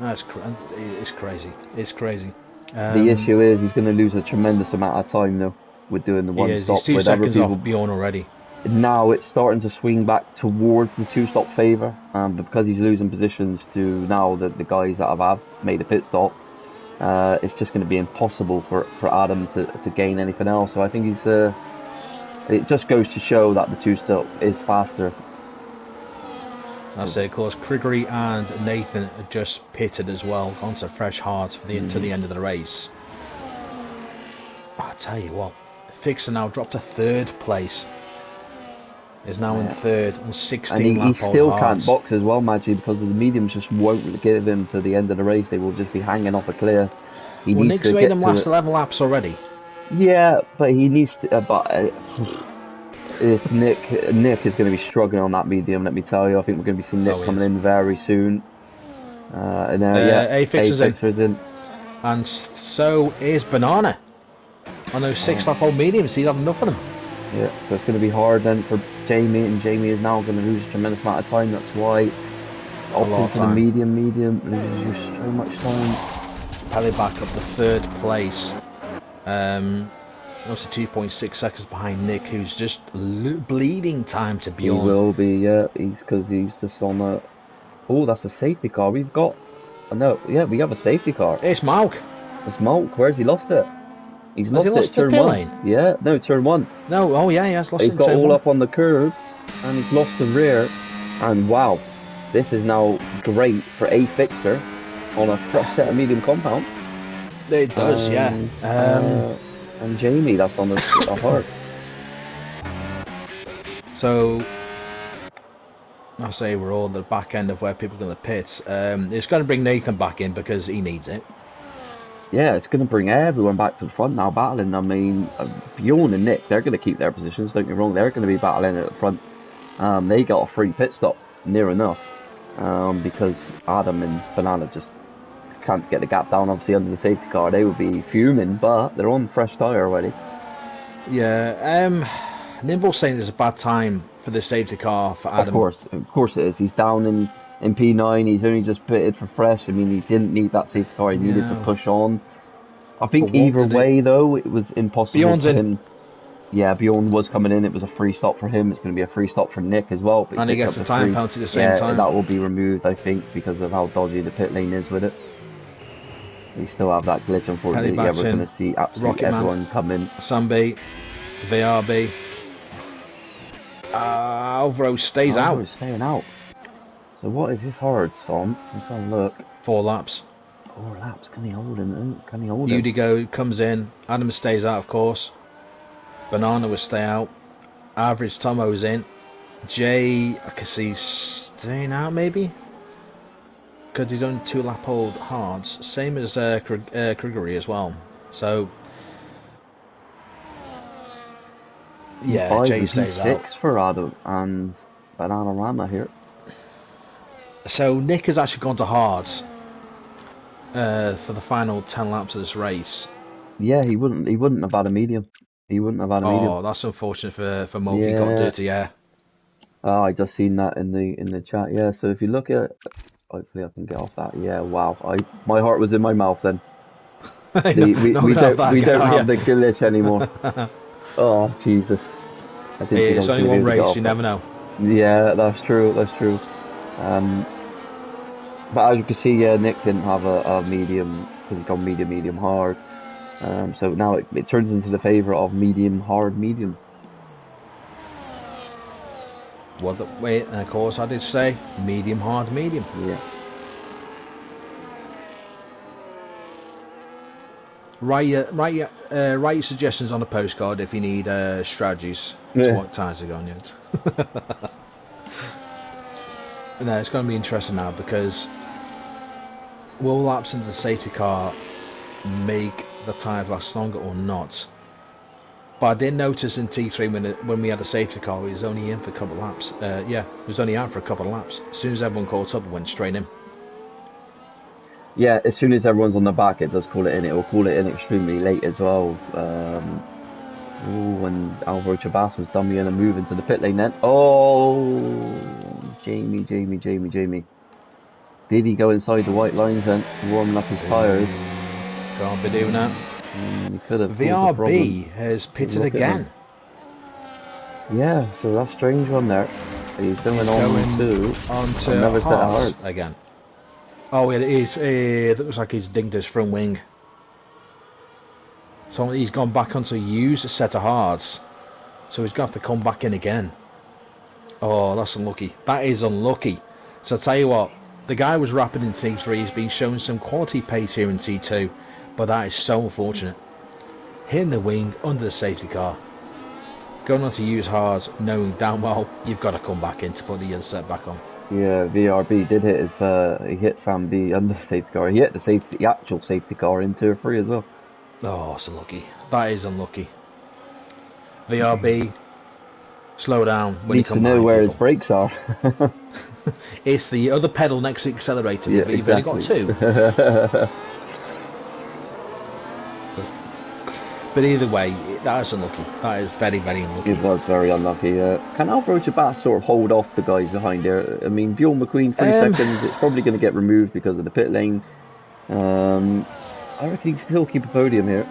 It's crazy. It's crazy. The issue is he's going to lose a tremendous amount of time though with doing the one stop. He's 2 seconds off Bjorn already. Now it's starting to swing back towards the 2-stop favour, but because he's losing positions to now the guys that have made a pit stop, it's just going to be impossible for Adam to gain anything else. So I think it just goes to show that the 2-stop is faster. That's it, of course. Grigory and Nathan have just pitted as well, gone to fresh hards to the end of the race. I tell you what, Fixer now dropped to 3rd place. Is now in 3rd on 16 and lap he still can't box as well, Maggie, because the mediums just won't give him to the end of the race. They will just be hanging off a clear. Nick's made them last 11 laps already. Yeah, but he needs to. If Nick is going to be struggling on that medium, let me tell you, I think we're going to be seeing Nick coming in very soon. And A Fixer's in. And so is Banana on those 6-lap old mediums. He'd have enough of them. Yeah, so it's going to be hard then for Jamie, and Jamie is now going to lose a tremendous amount of time. That's why opting for the medium loses so much time. Pelly back up to 3rd place. Also 2.6 seconds behind Nick, who's just bleeding time to Bjorn. He will be, yeah, because he's just on a... Oh, that's a safety car. We've got... No, yeah, we have a safety car. It's Malk. It's Malk. Where's he lost it? He's lost it turn 1. Lane? Yeah, no, turn 1. No, oh yeah, he has lost it. He's got all up on the curve, and he's lost the rear. And wow, this is now great for a Fixer on a fresh set of medium compound. It does, yeah. And Jamie, that's on the hard. So, I say we're all at the back end of where people are going to pit. It's going to bring Nathan back in because he needs it. Yeah, it's going to bring everyone back to the front now, battling. I mean, Bjorn and Nick, they're going to keep their positions, don't get me wrong. They're going to be battling at the front. They got a free pit stop, near enough, because Adam and Banana just can't get the gap down, obviously, under the safety car. They would be fuming, but they're on fresh tyre already. Yeah, Nimble's saying it's a bad time for the safety car for Adam. Of course it is. He's down in P9. He's only just pitted for fresh. I mean, he didn't need that safety car. He needed to push on. I think either way, though, it was impossible Bjorn's for him. Yeah, Bjorn was coming in. It was a free stop for him. It's going to be a free stop for Nick as well. And he gets the time penalty at the same time. That will be removed, I think, because of how dodgy the pit lane is with it. We still have that glitch, unfortunately. Yeah, we're going to see absolutely everyone come in. Sambi, VRB. Alvaro stays out. Alvaro's staying out. So what is his hard, Tom? Let's have a look. 4 laps. 4 laps. Can he hold him? Can he hold him? Udigo comes in. Adam stays out, of course. Banana will stay out. Average Tomo's in. Jay, I can see staying out maybe, because he's on 2-lap old hards. Same as Grigory as well. So yeah, Jay stays out. 6 for Adam and Bananarama here. So Nick has actually gone to hards for the final 10 laps of this race. Yeah, he wouldn't have had a medium. He wouldn't have had a medium. Oh, that's unfortunate for Mo. He got Yeah. dirty air. Oh, I just seen that in the chat. Yeah, so if you look at, hopefully I can get off that. Yeah, wow. My heart was in my mouth then. No, not gonna have that We again, don't are have you? the glitch anymore. Oh, Jesus. I didn't Hey, think I it's was only going to be one able to get race. off You that. never know. Yeah, that's true. That's true. Um, but as you can see, yeah, Nick didn't have a medium because he's gone medium, medium, hard. So now it turns into the favourite of medium, hard, medium. Well, wait, and of course I did say medium, hard, medium. Yeah. Write your suggestions on a postcard if you need strategies to Yeah. what tires are going yet. No, it's going to be interesting now because will laps into the safety car make the tyres last longer or not? But I did notice in T3 when we had a safety car, he was only in for a couple of laps. Yeah, he was only out for a couple of laps. As soon as everyone caught up, it went straight in. Yeah, as soon as everyone's on the back, it does call it in. It will call it in extremely late as well. When Alvaro Chabas was dummying and moving to the pit lane then. Oh, Jamie. Did he go inside the white lines then, warming up his tyres? Can't be doing that. He could have caused a problem. VRB has pitted Look at them. again. Yeah, so that's a strange one there. He's going on to onto Hearts again. Oh, it looks like he's dinged his front wing. So he's gone back onto use a set of Hearts. So he's going to have to come back in again. Oh, that's unlucky. That is unlucky. So I'll tell you what, the guy was rapid in T3. He's been showing some quality pace here in T2. But that is so unfortunate. Hitting the wing under the safety car. Going on to use Hearts, knowing damn well you've got to come back in to put the other set back on. Yeah, VRB did hit he hit Sam B under the safety car. He hit the actual safety car in tier 3 as well. Oh, it's unlucky. That is unlucky. VRB, slow down when you come Needs to know where his brakes are. It's the other pedal next to the accelerator. Yeah, You've exactly. only got 2. But either way, that is unlucky. That is very, very unlucky. It was very unlucky. Can Alvaro Chabas sort of hold off the guys behind there? I mean, Bjorn McQueen, 3 seconds. It's probably going to get removed because of the pit lane. I reckon he can still keep a podium here.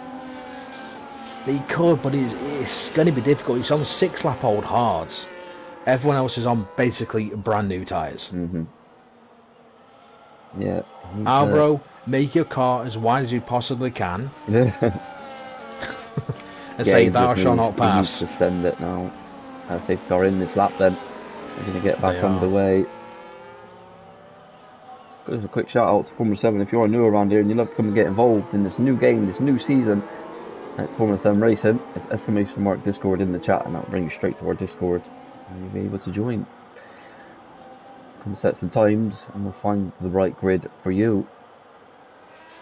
He could, but it's going to be difficult. He's on 6-lap-old hards. Everyone else is on basically brand new tyres. Mm-hmm. Yeah. Alvaro, make your car as wide as you possibly can. And yeah, say thou shalt not pass. He needs to send it now. Safety car in this lap then. We're going to get back underway. Just a quick shout out to Formula 7 if you're new around here and you'd love to come and get involved in this new game, this new season at Formula 7 Racing. It's exclamation mark Discord in the chat and that'll bring you straight to our Discord and you'll be able to join. Come set some times and we'll find the right grid for you.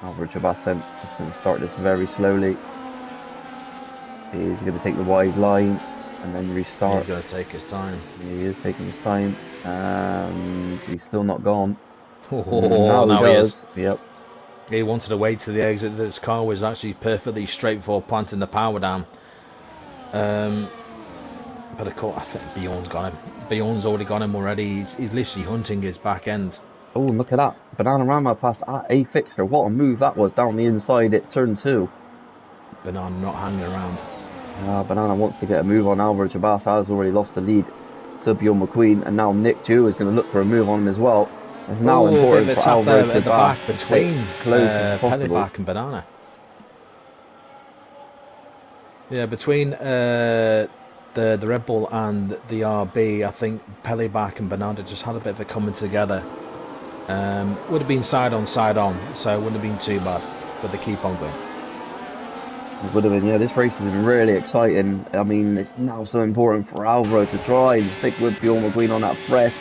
Alvaro Chabas then is going to start this very slowly. He's going to take the wide line and then restart. He's going to take his time. He is taking his time and he's still not gone. Oh, now he is. Yep. He wanted to wait to the exit. This car was actually perfectly straight before planting the power down. But of course, I think Bjorn's got him. Bjorn's already got him already. He's literally hunting his back end. Oh, look at that. Bananarama past A Fixer. What a move that was down the inside at turn 2. Banana not hanging around. Banana wants to get a move on. Alvaro Chabas has already lost the lead to Bjorn McQueen. And now Nick Jew is going to look for a move on him as well. It's now important for Alvaro Chabas at the back to between Peliback and Banana. Yeah, between the Red Bull and the RB, I think Peliback and Banana just had a bit of a coming together. Would have been side on, so it wouldn't have been too bad. But they keep on going. It would have been, yeah. This race has been really exciting. I mean, it's now so important for Alvaro to try and stick with Bjorn McQueen on that fresh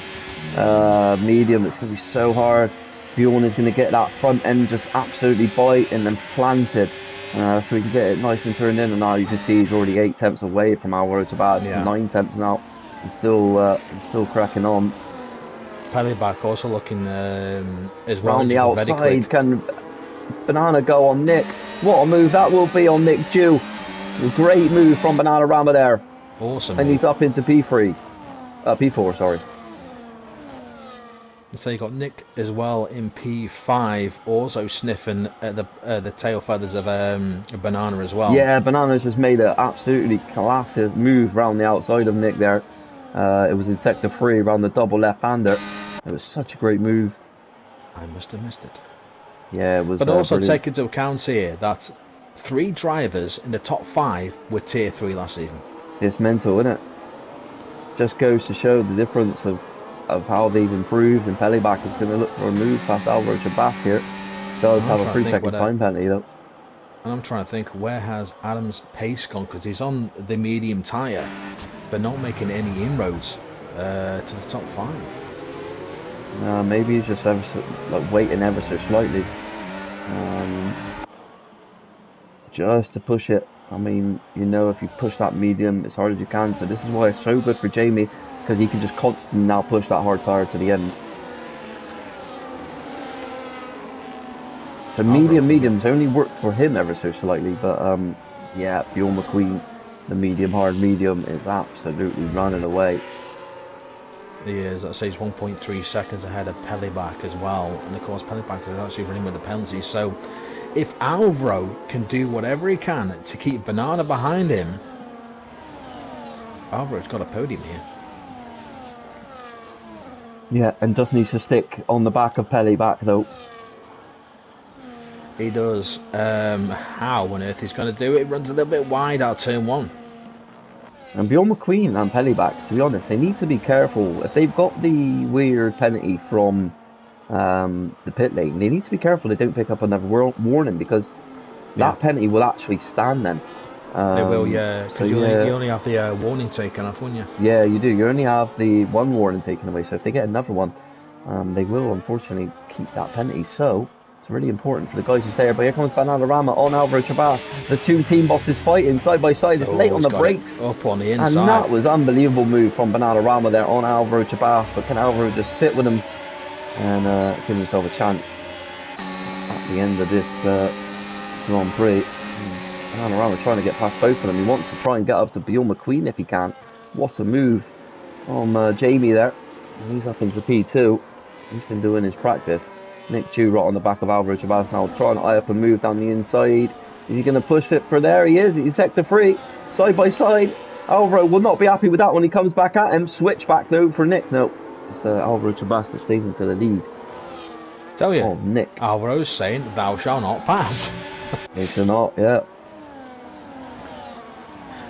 medium. It's going to be so hard. Bjorn is going to get that front end just absolutely bite and then planted. So he can get it nice and turned in. And now you can see he's already 8 tenths away from Alvaro Chabas. 9 tenths now. He's still cracking on. Peliback also looking as well. On the outside, can Banana go on Nick? What a move that will be on Nick Dew. Great move from Bananarama there. Awesome. And he's up into P3. P4, sorry. So you got Nick as well in P5, also sniffing at the tail feathers of Banana as well. Yeah, Bananas just made an absolutely classic move around the outside of Nick there. It was in sector 3 around the double left-hander. It was such a great move. I must have missed it. Yeah, it was. But also brilliant. take into account here that 3 drivers in the top 5 were tier 3 last season. It's mental, isn't it? Just goes to show the difference of how they've improved. And Pelleback is going to look for a move past Alvaro Chabas here. Does have a 3-second time penalty though. And I'm trying to think, where has Adam's pace gone? Because he's on the medium tyre, but not making any inroads to the top 5. Maybe he's just waiting ever so slightly. Just to push it. I mean, if you push that medium as hard as you can. So this is why it's so good for Jamie, because he can just constantly now push that hard tyre to the end. So mediums only worked for him ever so slightly, but yeah, Bjorn McQueen, the hard medium is absolutely running away. He is. That says 1.3 seconds ahead of Pelleback as well, and of course Pelleback is actually running with the penalties. So if Alvaro can do whatever he can to keep Banana behind him, Alvaro's got a podium here. Yeah, and just needs to stick on the back of Pelleback though. He does. How on earth he's going to do it? It runs a little bit wide out turn 1. And Bjorn McQueen and Pelleback, to be honest, they need to be careful. If they've got the weird penalty from the pit lane, they need to be careful they don't pick up another warning, because that penalty will actually stand then. They will, yeah, because you only have the warning taken off, won't you? Yeah, you do. You only have the one warning taken away, so if they get another one, they will unfortunately keep that penalty. So it's really important for the guys who stay there. But here comes Bananarama on Alvaro Chabas. The 2 team bosses fighting side by side. It's late on the brakes. Up on the inside. And that was unbelievable move from Bananarama there on Alvaro Chabas. But can Alvaro just sit with him and give himself a chance at the end of this Grand Prix? Bananarama trying to get past both of them. He wants to try and get up to Bjorn McQueen if he can. What a move from Jamie there. And he's up into P2. He's been doing his practice. Nick Dew right on the back of Alvaro Chabas now, trying to eye up a move down the inside. Is he going to push it for there? He is. He's sector 3, side by side. Alvaro will not be happy with that when he comes back at him. Switch back though for Nick. No, it's Alvaro Chabas that stays into the lead. Tell you, Nick. Alvaro's saying, "Thou shalt not pass." It's not, yeah.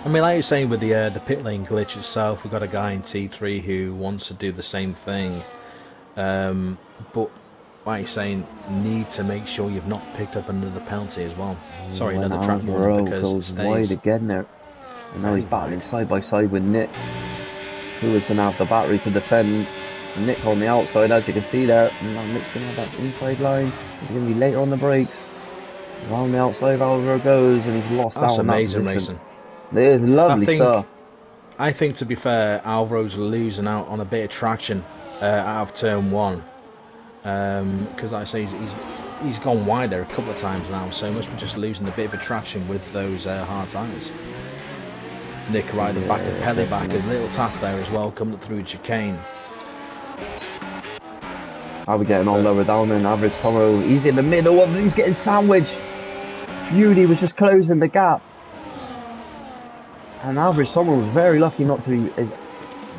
I mean, like you're saying with the pit lane glitch itself, we've got a guy in T3 who wants to do the same thing, but like you're saying, need to make sure you've not picked up another penalty as well. Sorry, another track warning, because goes wide again there, and now he's battling side by side with Nick, who is going to have the battery to defend. Nick on the outside, as you can see there. Now Nick's going to have that inside line. He's going to be later on the brakes. Around the outside, Alvaro goes, and he's lost out on that amazing position. racing. It is lovely stuff. I think, to be fair, Alvaro's losing out on a bit of traction out of turn 1, because like I say, he's gone wide there a couple of times now, so he must be just losing a bit of attraction with those hard tyres. Nick right at the back of Pelleback, a little tap there as well, coming up through chicane. How are we getting on lower down then? Average Tomo, he's in the middle of, he's getting sandwiched. Beauty was just closing the gap. And Average Tomo was very lucky not to be his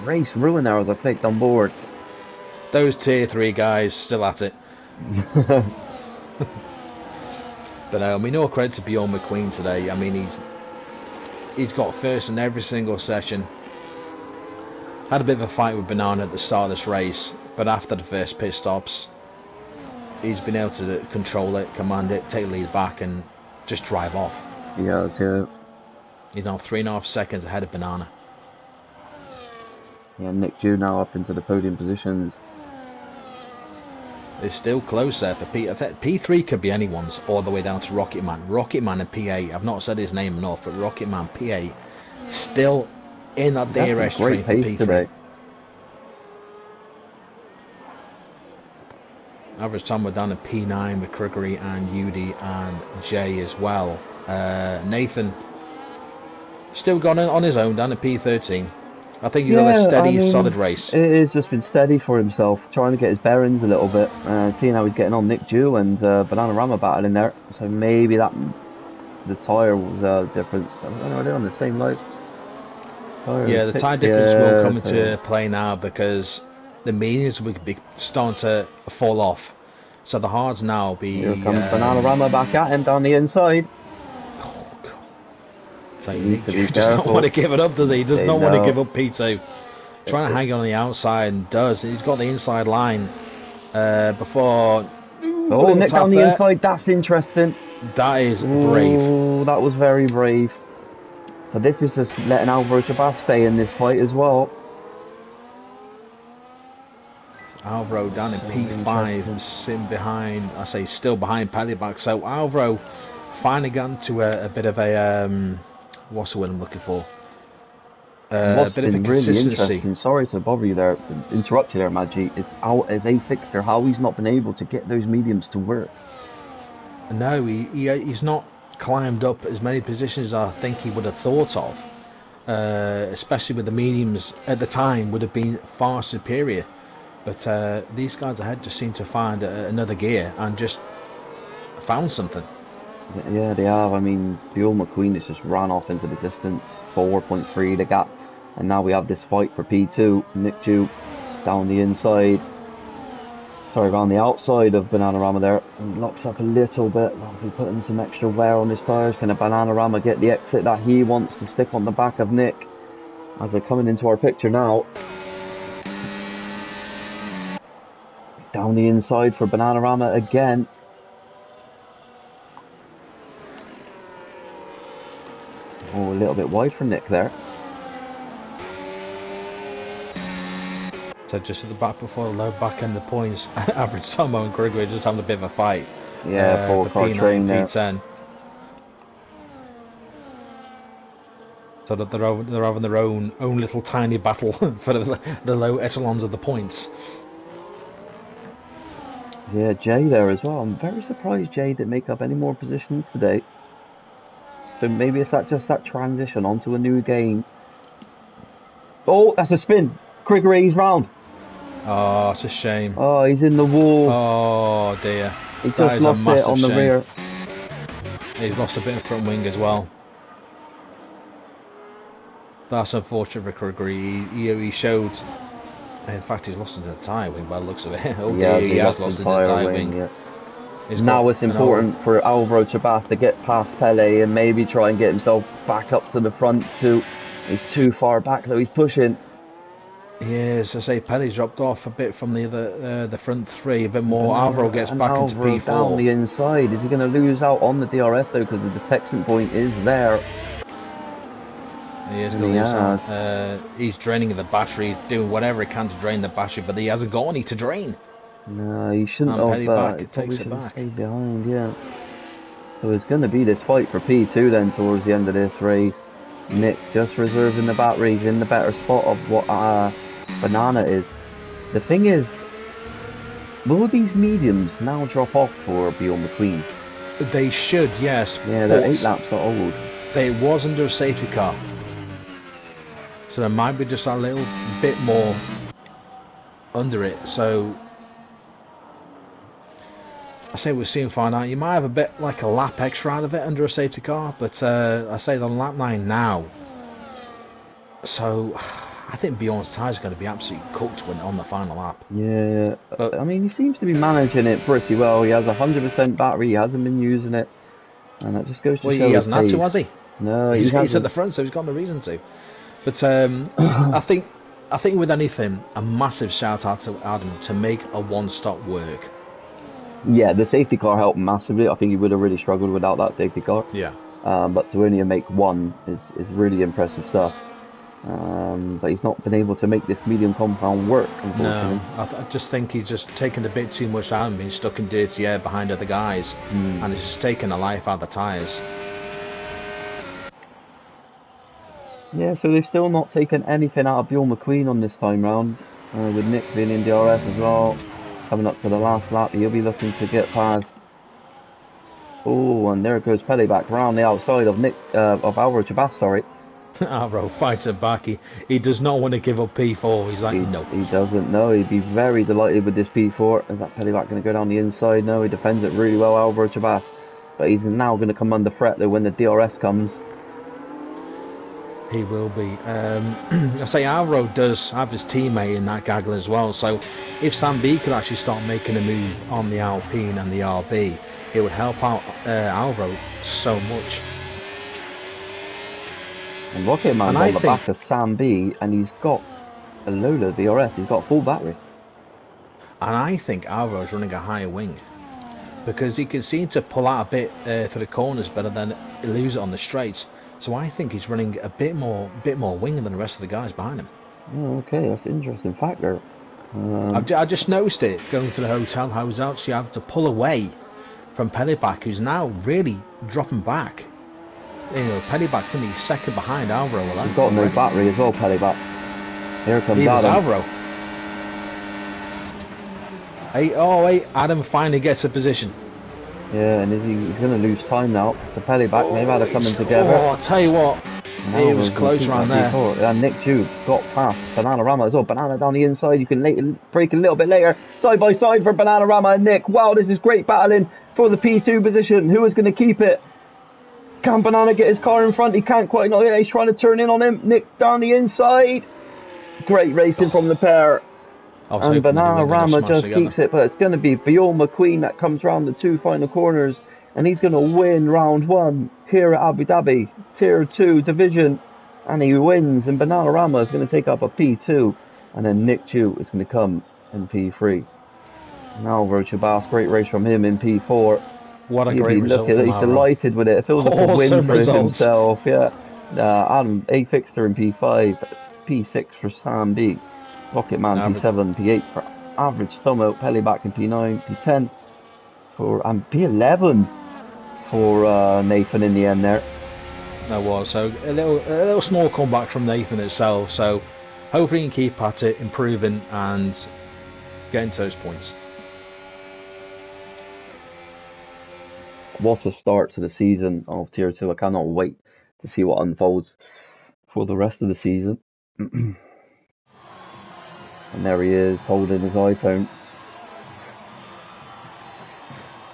race ruined there as I clicked on board. Those tier 3 guys still at it. But I mean, no credit to Bjorn McQueen today. I mean, he's got first in every single session. Had a bit of a fight with Banana at the start of this race, but after the first pit stops, he's been able to control it, command it, take the lead back, and just drive off. Yeah, He's now 3.5 seconds ahead of Banana. Yeah, Nick Dew now up into the podium positions. It's still close there for P3 could be anyone's, all the way down to Rocket Man. Rocket Man and PA, I've not said his name enough, but Rocket Man, PA, still in that DRS train for P3. Today. Average time we're down at P9 with Criggery and Udi and Jay as well. Nathan still gone on his own down at P13. I think he's had a Yeah, I steady, mean, solid race. it has just been steady for himself, trying to get his bearings a little bit, seeing how he's getting on. Nick Jew and Bananarama battling there, so maybe that the tyre was difference. I don't know, are they on the same load? Yeah, the tyre difference will come into play now because the mediums will be starting to fall off. So the hards now be... Here comes Bananarama back at him down the inside. Oh, God. So Nick Jew does not want to give it up, does he? He does not want to give up P2. Trying to hang on the outside and does. He's got the inside line before... Oh, Nick down the inside, that's interesting. That is brave. Oh, that was very brave. But this is just letting Alvaro Chabas stay in this fight as well. Alvaro down in P5, sitting behind, I say still behind Peliback. So Alvaro finally got to a bit of a, what's the word I'm looking for? A bit of a consistency. Really sorry to bother you there, interrupt you there, Maggi. Is a fixture how he's not been able to get those mediums to work. No, he's not climbed up as many positions as I think he would have thought of. Especially with the mediums at the time would have been far superior. But these guys ahead just seem to find another gear and just found something. Yeah, they have. I mean, Buell McQueen has just ran off into the distance, 4.3 the gap. And now we have this fight for P2. Nick Jew down the inside. Sorry, around the outside of Bananarama there. And locks up a little bit. I'll be putting some extra wear on his tyres. Can a Bananarama get the exit that he wants to stick on the back of Nick? As they're coming into our picture now. Down the inside for Bananarama again. Oh, a little bit wide for Nick there. So just at the back before the low back end the points, average Samo and Gregory just having a bit of a fight. Yeah, for P9, train there. P10. So that they're having their own little tiny battle for the low echelons of the points. Yeah, Jay there as well. I'm very surprised Jay didn't make up any more positions today. So maybe it's just that transition onto a new game. Oh, that's a spin. Criggery's round. Oh, it's a shame. Oh, he's in the wall. Oh dear. He just lost it on the rear. He's lost a bit of front wing as well. That's unfortunate for Criggery. He showed. In fact, he's lost into the tyre wing by the looks of it. Oh yeah, dear, he has lost into the tyre wing. Yeah. Now it's important for Alvaro Chabas to get past Pele and maybe try and get himself back up to the front too. He's too far back though, he's pushing. Yes, I say Pele's dropped off a bit from the front three, a bit more. Alvaro gets back into P4. Down the inside. Is he going to lose out on the DRS though? Because the detection point is there. He is going to lose out. He's draining the battery, doing whatever he can to drain the battery, but he hasn't got any to drain. No, he shouldn't have. It takes it back. Stayed behind, yeah. So it's going to be this fight for P2 then towards the end of this race. Nick just reserving the batteries in the better spot of what Banana is. The thing is, will these mediums now drop off for Buell McQueen? They should, yes. Yeah, they're 8 laps old. They was under a safety car. So there might be just a little bit more under it. So I say we'll soon find out. You might have a bit like a lap extra out of it under a safety car, but I say they're on lap 9 now. So I think Bjorn's tyres are going to be absolutely cooked when on the final lap. Yeah, but I mean, he seems to be managing it pretty well. He has 100% battery. He hasn't been using it, and that just goes to show. He hasn't had to, has he? No, he's at the front, so he's got no reason to. But I think with anything, a massive shout out to Adam to make a one-stop work. Yeah, the safety car helped massively. I think he would have really struggled without that safety car. Yeah. But to only make one is really impressive stuff. But he's not been able to make this medium compound work, unfortunately. No, I just think he's just taken a bit too much out and been stuck in dirty air behind other guys. And it's just taken the life out of the tyres. Yeah, so they've still not taken anything out of Buell McQueen on this time round, with Nick being in DRS as well. Coming up to the last lap, he'll be looking to get past. Oh, and there goes Pelly back around the outside of Alvaro Chabas, sorry. Alvaro fights it back. He does not want to give up P4. He's like, no. He doesn't know. He'd be very delighted with this P4. Is that Pelly back going to go down the inside? No, he defends it really well, Alvaro Chabas. But he's now going to come under threat though when the DRS comes. He will be. I say Alvaro does have his teammate in that gaggle as well. So if Sam B could actually start making a move on the Alpine and the RB, it would help out Alvaro so much. And Rocket Man's on the back of Sam B, and he's got a load of DRS. He's got a full battery. And I think Alvaro's running a higher wing, because he can seem to pull out a bit for the corners better than lose it on the straights. So I think he's running a bit more wing than the rest of the guys behind him. Oh, okay, that's an interesting factor. I just noticed it going to the hotel. I was actually having to pull away from Pelliback, who's now really dropping back. You know, Pelliback's only second behind Alvaro. He's got no battery as well, Pelliback. Here comes Alvaro. Hey, Adam finally gets a position. Yeah, and he's going to lose time now. So Pelliback, they've had it coming together. Oh, I'll tell you what, it was close around there. And Nick Chu got past Bananarama as well. Banana down the inside, you can break a little bit later. Side by side for Bananarama and Nick. Wow, this is great battling for the P2 position. Who is going to keep it? Can Banana get his car in front? He can't quite. Not yet. He's trying to turn in on him. Nick down the inside. Great racing from the pair. And Bananarama just keeps it, but it's going to be Bjorn McQueen that comes round the two final corners, and he's going to win round one here at Abu Dhabi, Tier 2 division, and he wins, and Bananarama is going to take up a P2, and then Nick Chu is going to come in P3. Now Chabas, great race from him in P4. What a great result. He's delighted with it. It feels like a win for himself. Yeah. Adam A. Fixter in P5, P6 for Sam B. Rocket Man P7, P8 for Average Thumbo, Pelliback in P9, P10 for and P11 for Nathan in the end there. That was so a little small comeback from Nathan itself. So hopefully he can keep at it, improving and getting to those points. What a start to the season of Tier 2. I cannot wait to see what unfolds for the rest of the season. And there he is, holding his iPhone.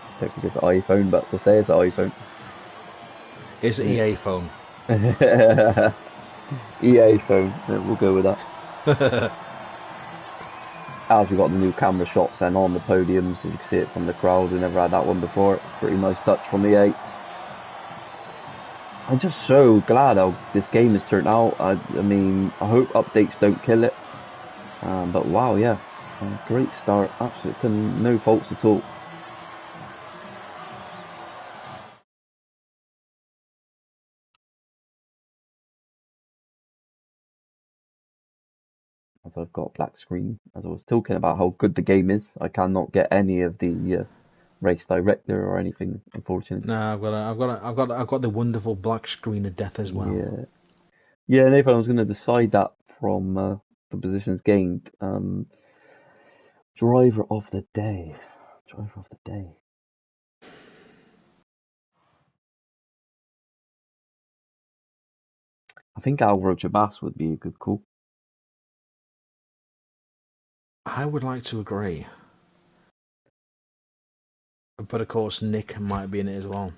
I don't think it's an iPhone, but we'll say it's an iPhone. It's an EA phone. EA phone, we'll go with that. As we got the new camera shots then on the podiums, so you can see it from the crowd. We never had that one before. Pretty nice touch from EA. I'm just so glad how this game has turned out. I mean, I hope updates don't kill it. But wow, yeah, great start. Absolutely no faults at all. As I've got black screen, as I was talking about how good the game is, I cannot get any of the race director or anything, unfortunately. No, I've got the wonderful black screen of death as well. Yeah, Nathan, I was going to decide that from the positions gained. Driver of the day. I think Alvaro Chabas would be a good call. I would like to agree. But of course, Nick might be in it as well.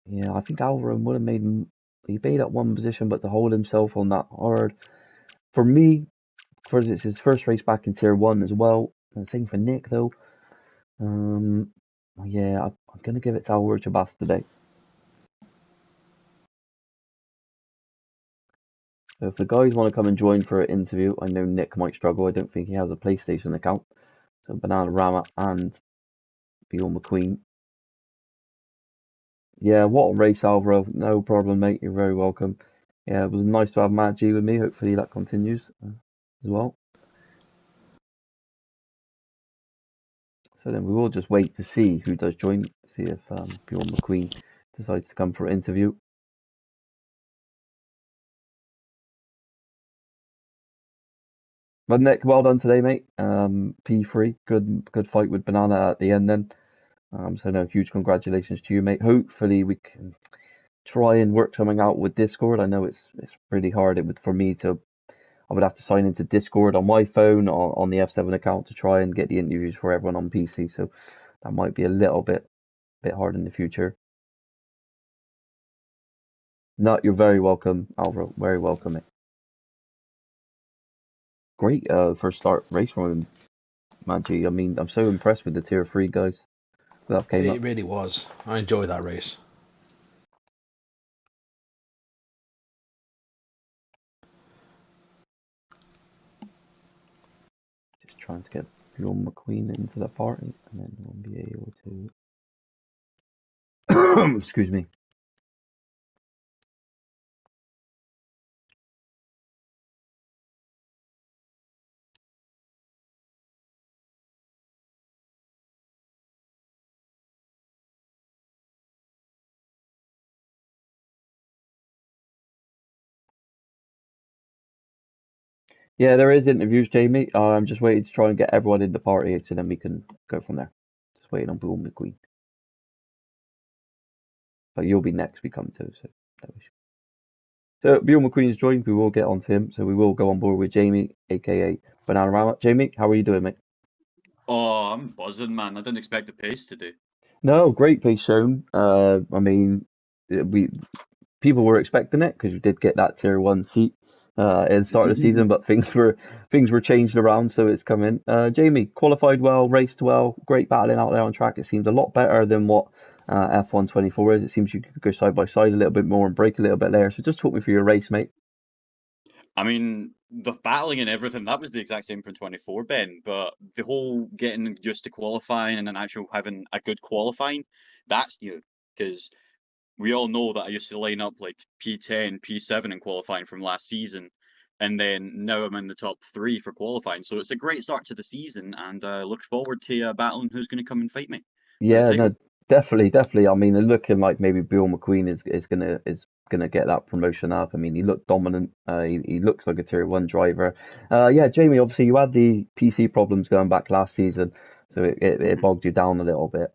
Yeah, I think Alvaro would have he made up one position, but to hold himself on that hard. For me, because it's his first race back in Tier 1 as well. And same for Nick, though. Yeah, I'm going to give it to Alvaro Chabas today. So if the guys want to come and join for an interview, I know Nick might struggle. I don't think he has a PlayStation account. So Bananarama and Bjorn McQueen. Yeah, what a race, Alvaro. No problem, mate. You're very welcome. Yeah, it was nice to have Matt G with me. Hopefully that continues as well. So then we will just wait to see who does join. See if Bjorn McQueen decides to come for an interview. But Nick, well done today, mate. P3, good fight with Banana at the end then. So no, huge congratulations to you, mate. Hopefully we can try and work something out with Discord. I know it's really hard. It would for me to I would have to sign into Discord on my phone or on the F7 account to try and get the interviews for everyone on PC. So that might be a little bit hard in the future. No, you're very welcome, Alvaro. Very welcome, mate. Great first start race from him, Maggi. I mean, I'm so impressed with the tier 3 guys that came It up. really was. I enjoyed that race. Just trying to get Bjorn McQueen into the party, and then we'll be able to. Excuse me. Yeah, there is interviews, Jamie. I'm just waiting to try and get everyone in the party, so then we can go from there. Just waiting on Bjorn McQueen. But you'll be next we come to, so no issue. So Bjorn McQueen's joined. We will get on to him. So we will go on board with Jamie, aka Bananarama. Jamie, how are you doing, mate? Oh, I'm buzzing, man. I didn't expect the pace today. No, great pace shown. I mean, we people were expecting it because we did get that tier 1 seat at the start of the season, but things were changed around, so it's coming. Jamie qualified well, raced well, great battling out there on track. It seemed a lot better than what F124 is. It seems you could go side by side a little bit more and break a little bit there. So just talk me through your race, mate. I mean, the battling and everything, that was the exact same from 24, Ben, but the whole getting used to qualifying and then actually having a good qualifying, that's new. Because we all know that I used to line up like P10, P7 in qualifying from last season, and then now I'm in the top 3 for qualifying. So it's a great start to the season, and look forward to battling who's going to come and fight me for the Yeah, title. no, definitely. I mean, they're looking like maybe Bill McQueen is gonna get that promotion up. I mean, he looked dominant. He looks like a tier 1 driver. Yeah, Jamie. Obviously, you had the PC problems going back last season, so it Mhm. bogged you down a little bit.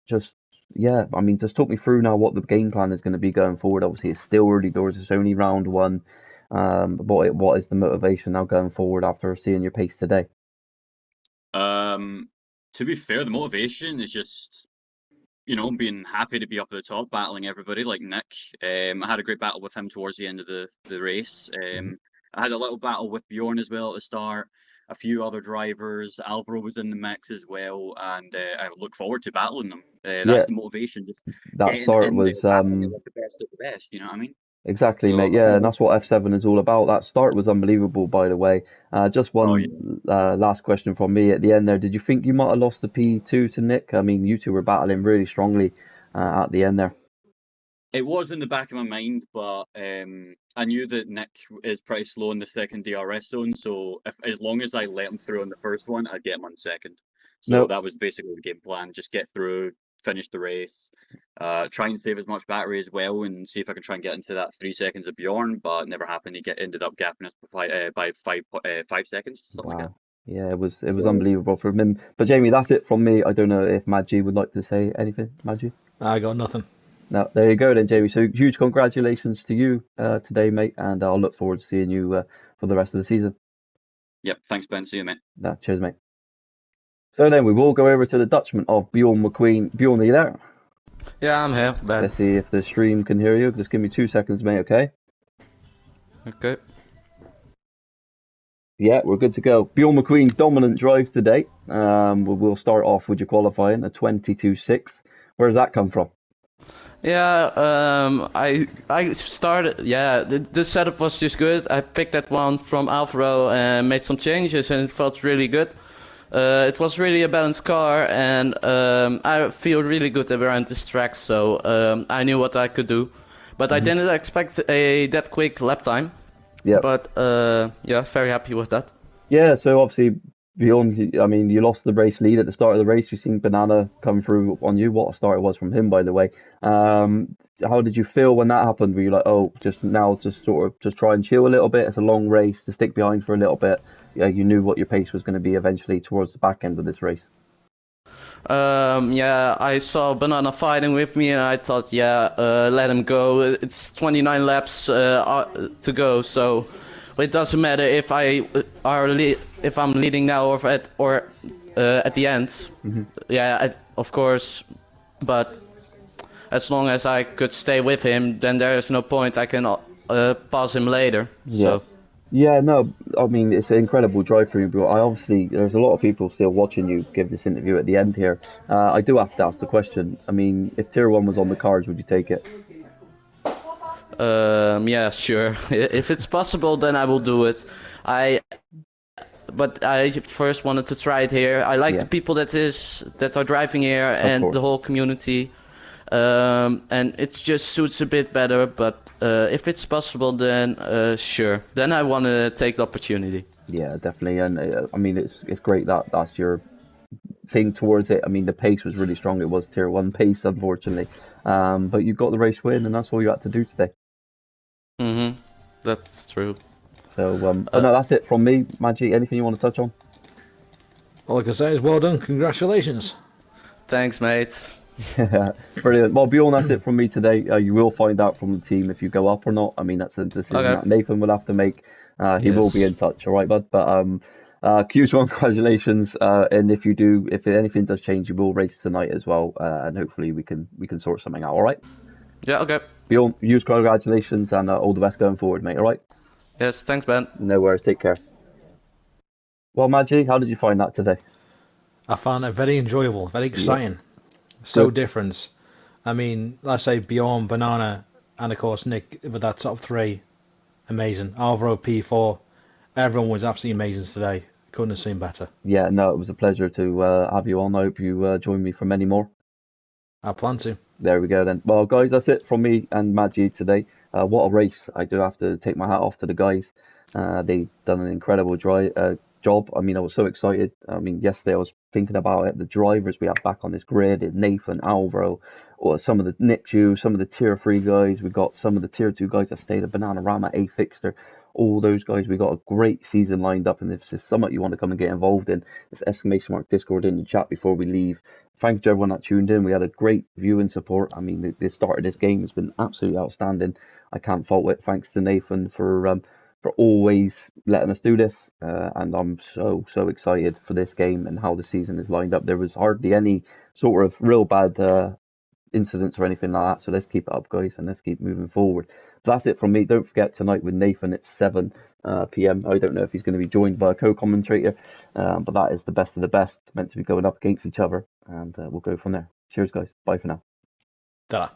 Just yeah, I mean, just talk me through now what the game plan is going to be going forward. Obviously, it's still early doors. It's only round 1. What is the motivation now going forward after seeing your pace today? Um, to be fair, the motivation is just being happy to be up at the top, battling everybody like Nick. I had a great battle with him towards the end of the race. I had a little battle with Bjorn as well at the start. A few other drivers. Alvaro was in the mix as well, and I look forward to battling them. Yeah, That's the motivation, just that getting start in there, was battling it with the best of the best. You know what I mean? exactly, mate. So, Yeah, and that's what F7 is all about. That start was unbelievable, by the way. Just oh yeah. one last question from me at the end there. Did you think you might have lost the P2 to Nick? I mean, you two were battling really strongly at the end there. It was in the back of my mind, but I knew that Nick is pretty slow in the second DRS zone, so as long as I let him through on the first one, I'd get him on second. So No, that was basically the game plan. Just get through, finish the race, try and save as much battery as well, and see if I can try and get into that 3 seconds of Bjorn, but it never happened. Ended up gapping us by 5 seconds, something like that. wow. Yeah, it was So unbelievable from him. But Jamie, that's it from me. I don't know if Maggi would like to say anything. Maggi? I got nothing. No, there you go then, Jamie. So huge congratulations to you today, mate, and I'll look forward to seeing you for the rest of the season. yep, thanks Ben, see you mate. No, cheers, mate. So then we will go over to the Dutchman of Bjorn McQueen. Bjorn, are you there? Yeah, I'm here, Ben. Let's see if the stream can hear you. Just give me 2 seconds, mate, okay? Okay. Yeah, we're good to go. Bjorn McQueen, dominant drive today. We'll start off with your qualifying, a 22.6. Where does that come from? Yeah, I started. Yeah, the setup was just good. I picked that one from Alvaro and made some changes, and it felt really good. It was really a balanced car, and I feel really good around this track, so I knew what I could do. But I didn't expect that quick lap time. Yeah. But yeah, very happy with that. Yeah, so obviously, Bjorn, I mean, you lost the race lead at the start of the race. You've seen Banana come through on you. What a start it was from him, by the way. how did you feel when that happened? Were you like, oh, just now, just try and chill a little bit? It's a long race to stick behind for a little bit. Yeah, you knew what your pace was going to be eventually towards the back end of this race. Yeah, I saw Banana fighting with me, and I thought, yeah, let him go. It's 29 laps to go, so it doesn't matter if if I'm leading now or at the end. Mm-hmm. Yeah, of course, but as long as I could stay with him, then there is no point. I can pass him later. Yeah. So. Yeah, no, I mean, it's an incredible drive for you, but there's a lot of people still watching you give this interview at the end here. I do have to ask the question. I mean, if Tier 1 was on the cards, would you take it? Yeah, sure. If it's possible, then I will do it. But I first wanted to try it here. I like the people that are driving here and the whole community. And it just suits a bit better, but if it's possible, then sure. Then I want to take the opportunity. Yeah, definitely. And I mean, it's great that that's your thing towards it. I mean, the pace was really strong. It was Tier 1 pace, unfortunately. But you got the race win, and that's all you had to do today. That's true. So, but no, that's it from me. Maggie, anything you want to touch on? All I can say is well done. Congratulations. Thanks, mate. Brilliant. Well, Bjorn, that's it from me today. You will find out from the team if you go up or not. I mean, that's a decision that Nathan will have to make. He will be in touch, all right, bud? But huge congratulations. And if anything does change, you will race tonight as well. And hopefully we can sort something out, all right? Yeah, okay. Bjorn, huge congratulations and all the best going forward, mate, all right? Yes, thanks, Ben. No worries. Take care. Well, Maggie, how did you find that today? I found it very enjoyable, very exciting. Yeah. So different. I mean, let's say Bjorn, Banana, and of course Nick with that top three. Amazing. Alvaro P4. Everyone was absolutely amazing today. Couldn't have seen better. Yeah, no, it was a pleasure to have you on. I hope you join me for many more. I plan to. There we go then. Well, guys, that's it from me and Maggie today. What a race. I do have to take my hat off to the guys. They've done an incredible job. I mean, I was so excited. I mean, yesterday I was thinking about it. The drivers we have back on this grid, Nathan, Alvaro, or some of the Nick Jew, some of the Tier 3 guys. We got some of the Tier 2 guys that stayed at Bananarama, A-Fixter. All those guys. We got a great season lined up, and if there's something you want to come and get involved in, it's !mark Discord in the chat before we leave. Thanks to everyone that tuned in. We had a great viewing support. I mean, the start of this game has been absolutely outstanding. I can't fault it. Thanks to Nathan for always letting us do this. And I'm so excited for this game and how the season is lined up. There was hardly any sort of real bad incidents or anything like that. So let's keep it up, guys, and let's keep moving forward. So that's it from me. Don't forget, tonight with Nathan, it's 7 p.m. I don't know if he's going to be joined by a co-commentator, but that is the best of the best, meant to be going up against each other, and we'll go from there. Cheers, guys. Bye for now. Ta-ra.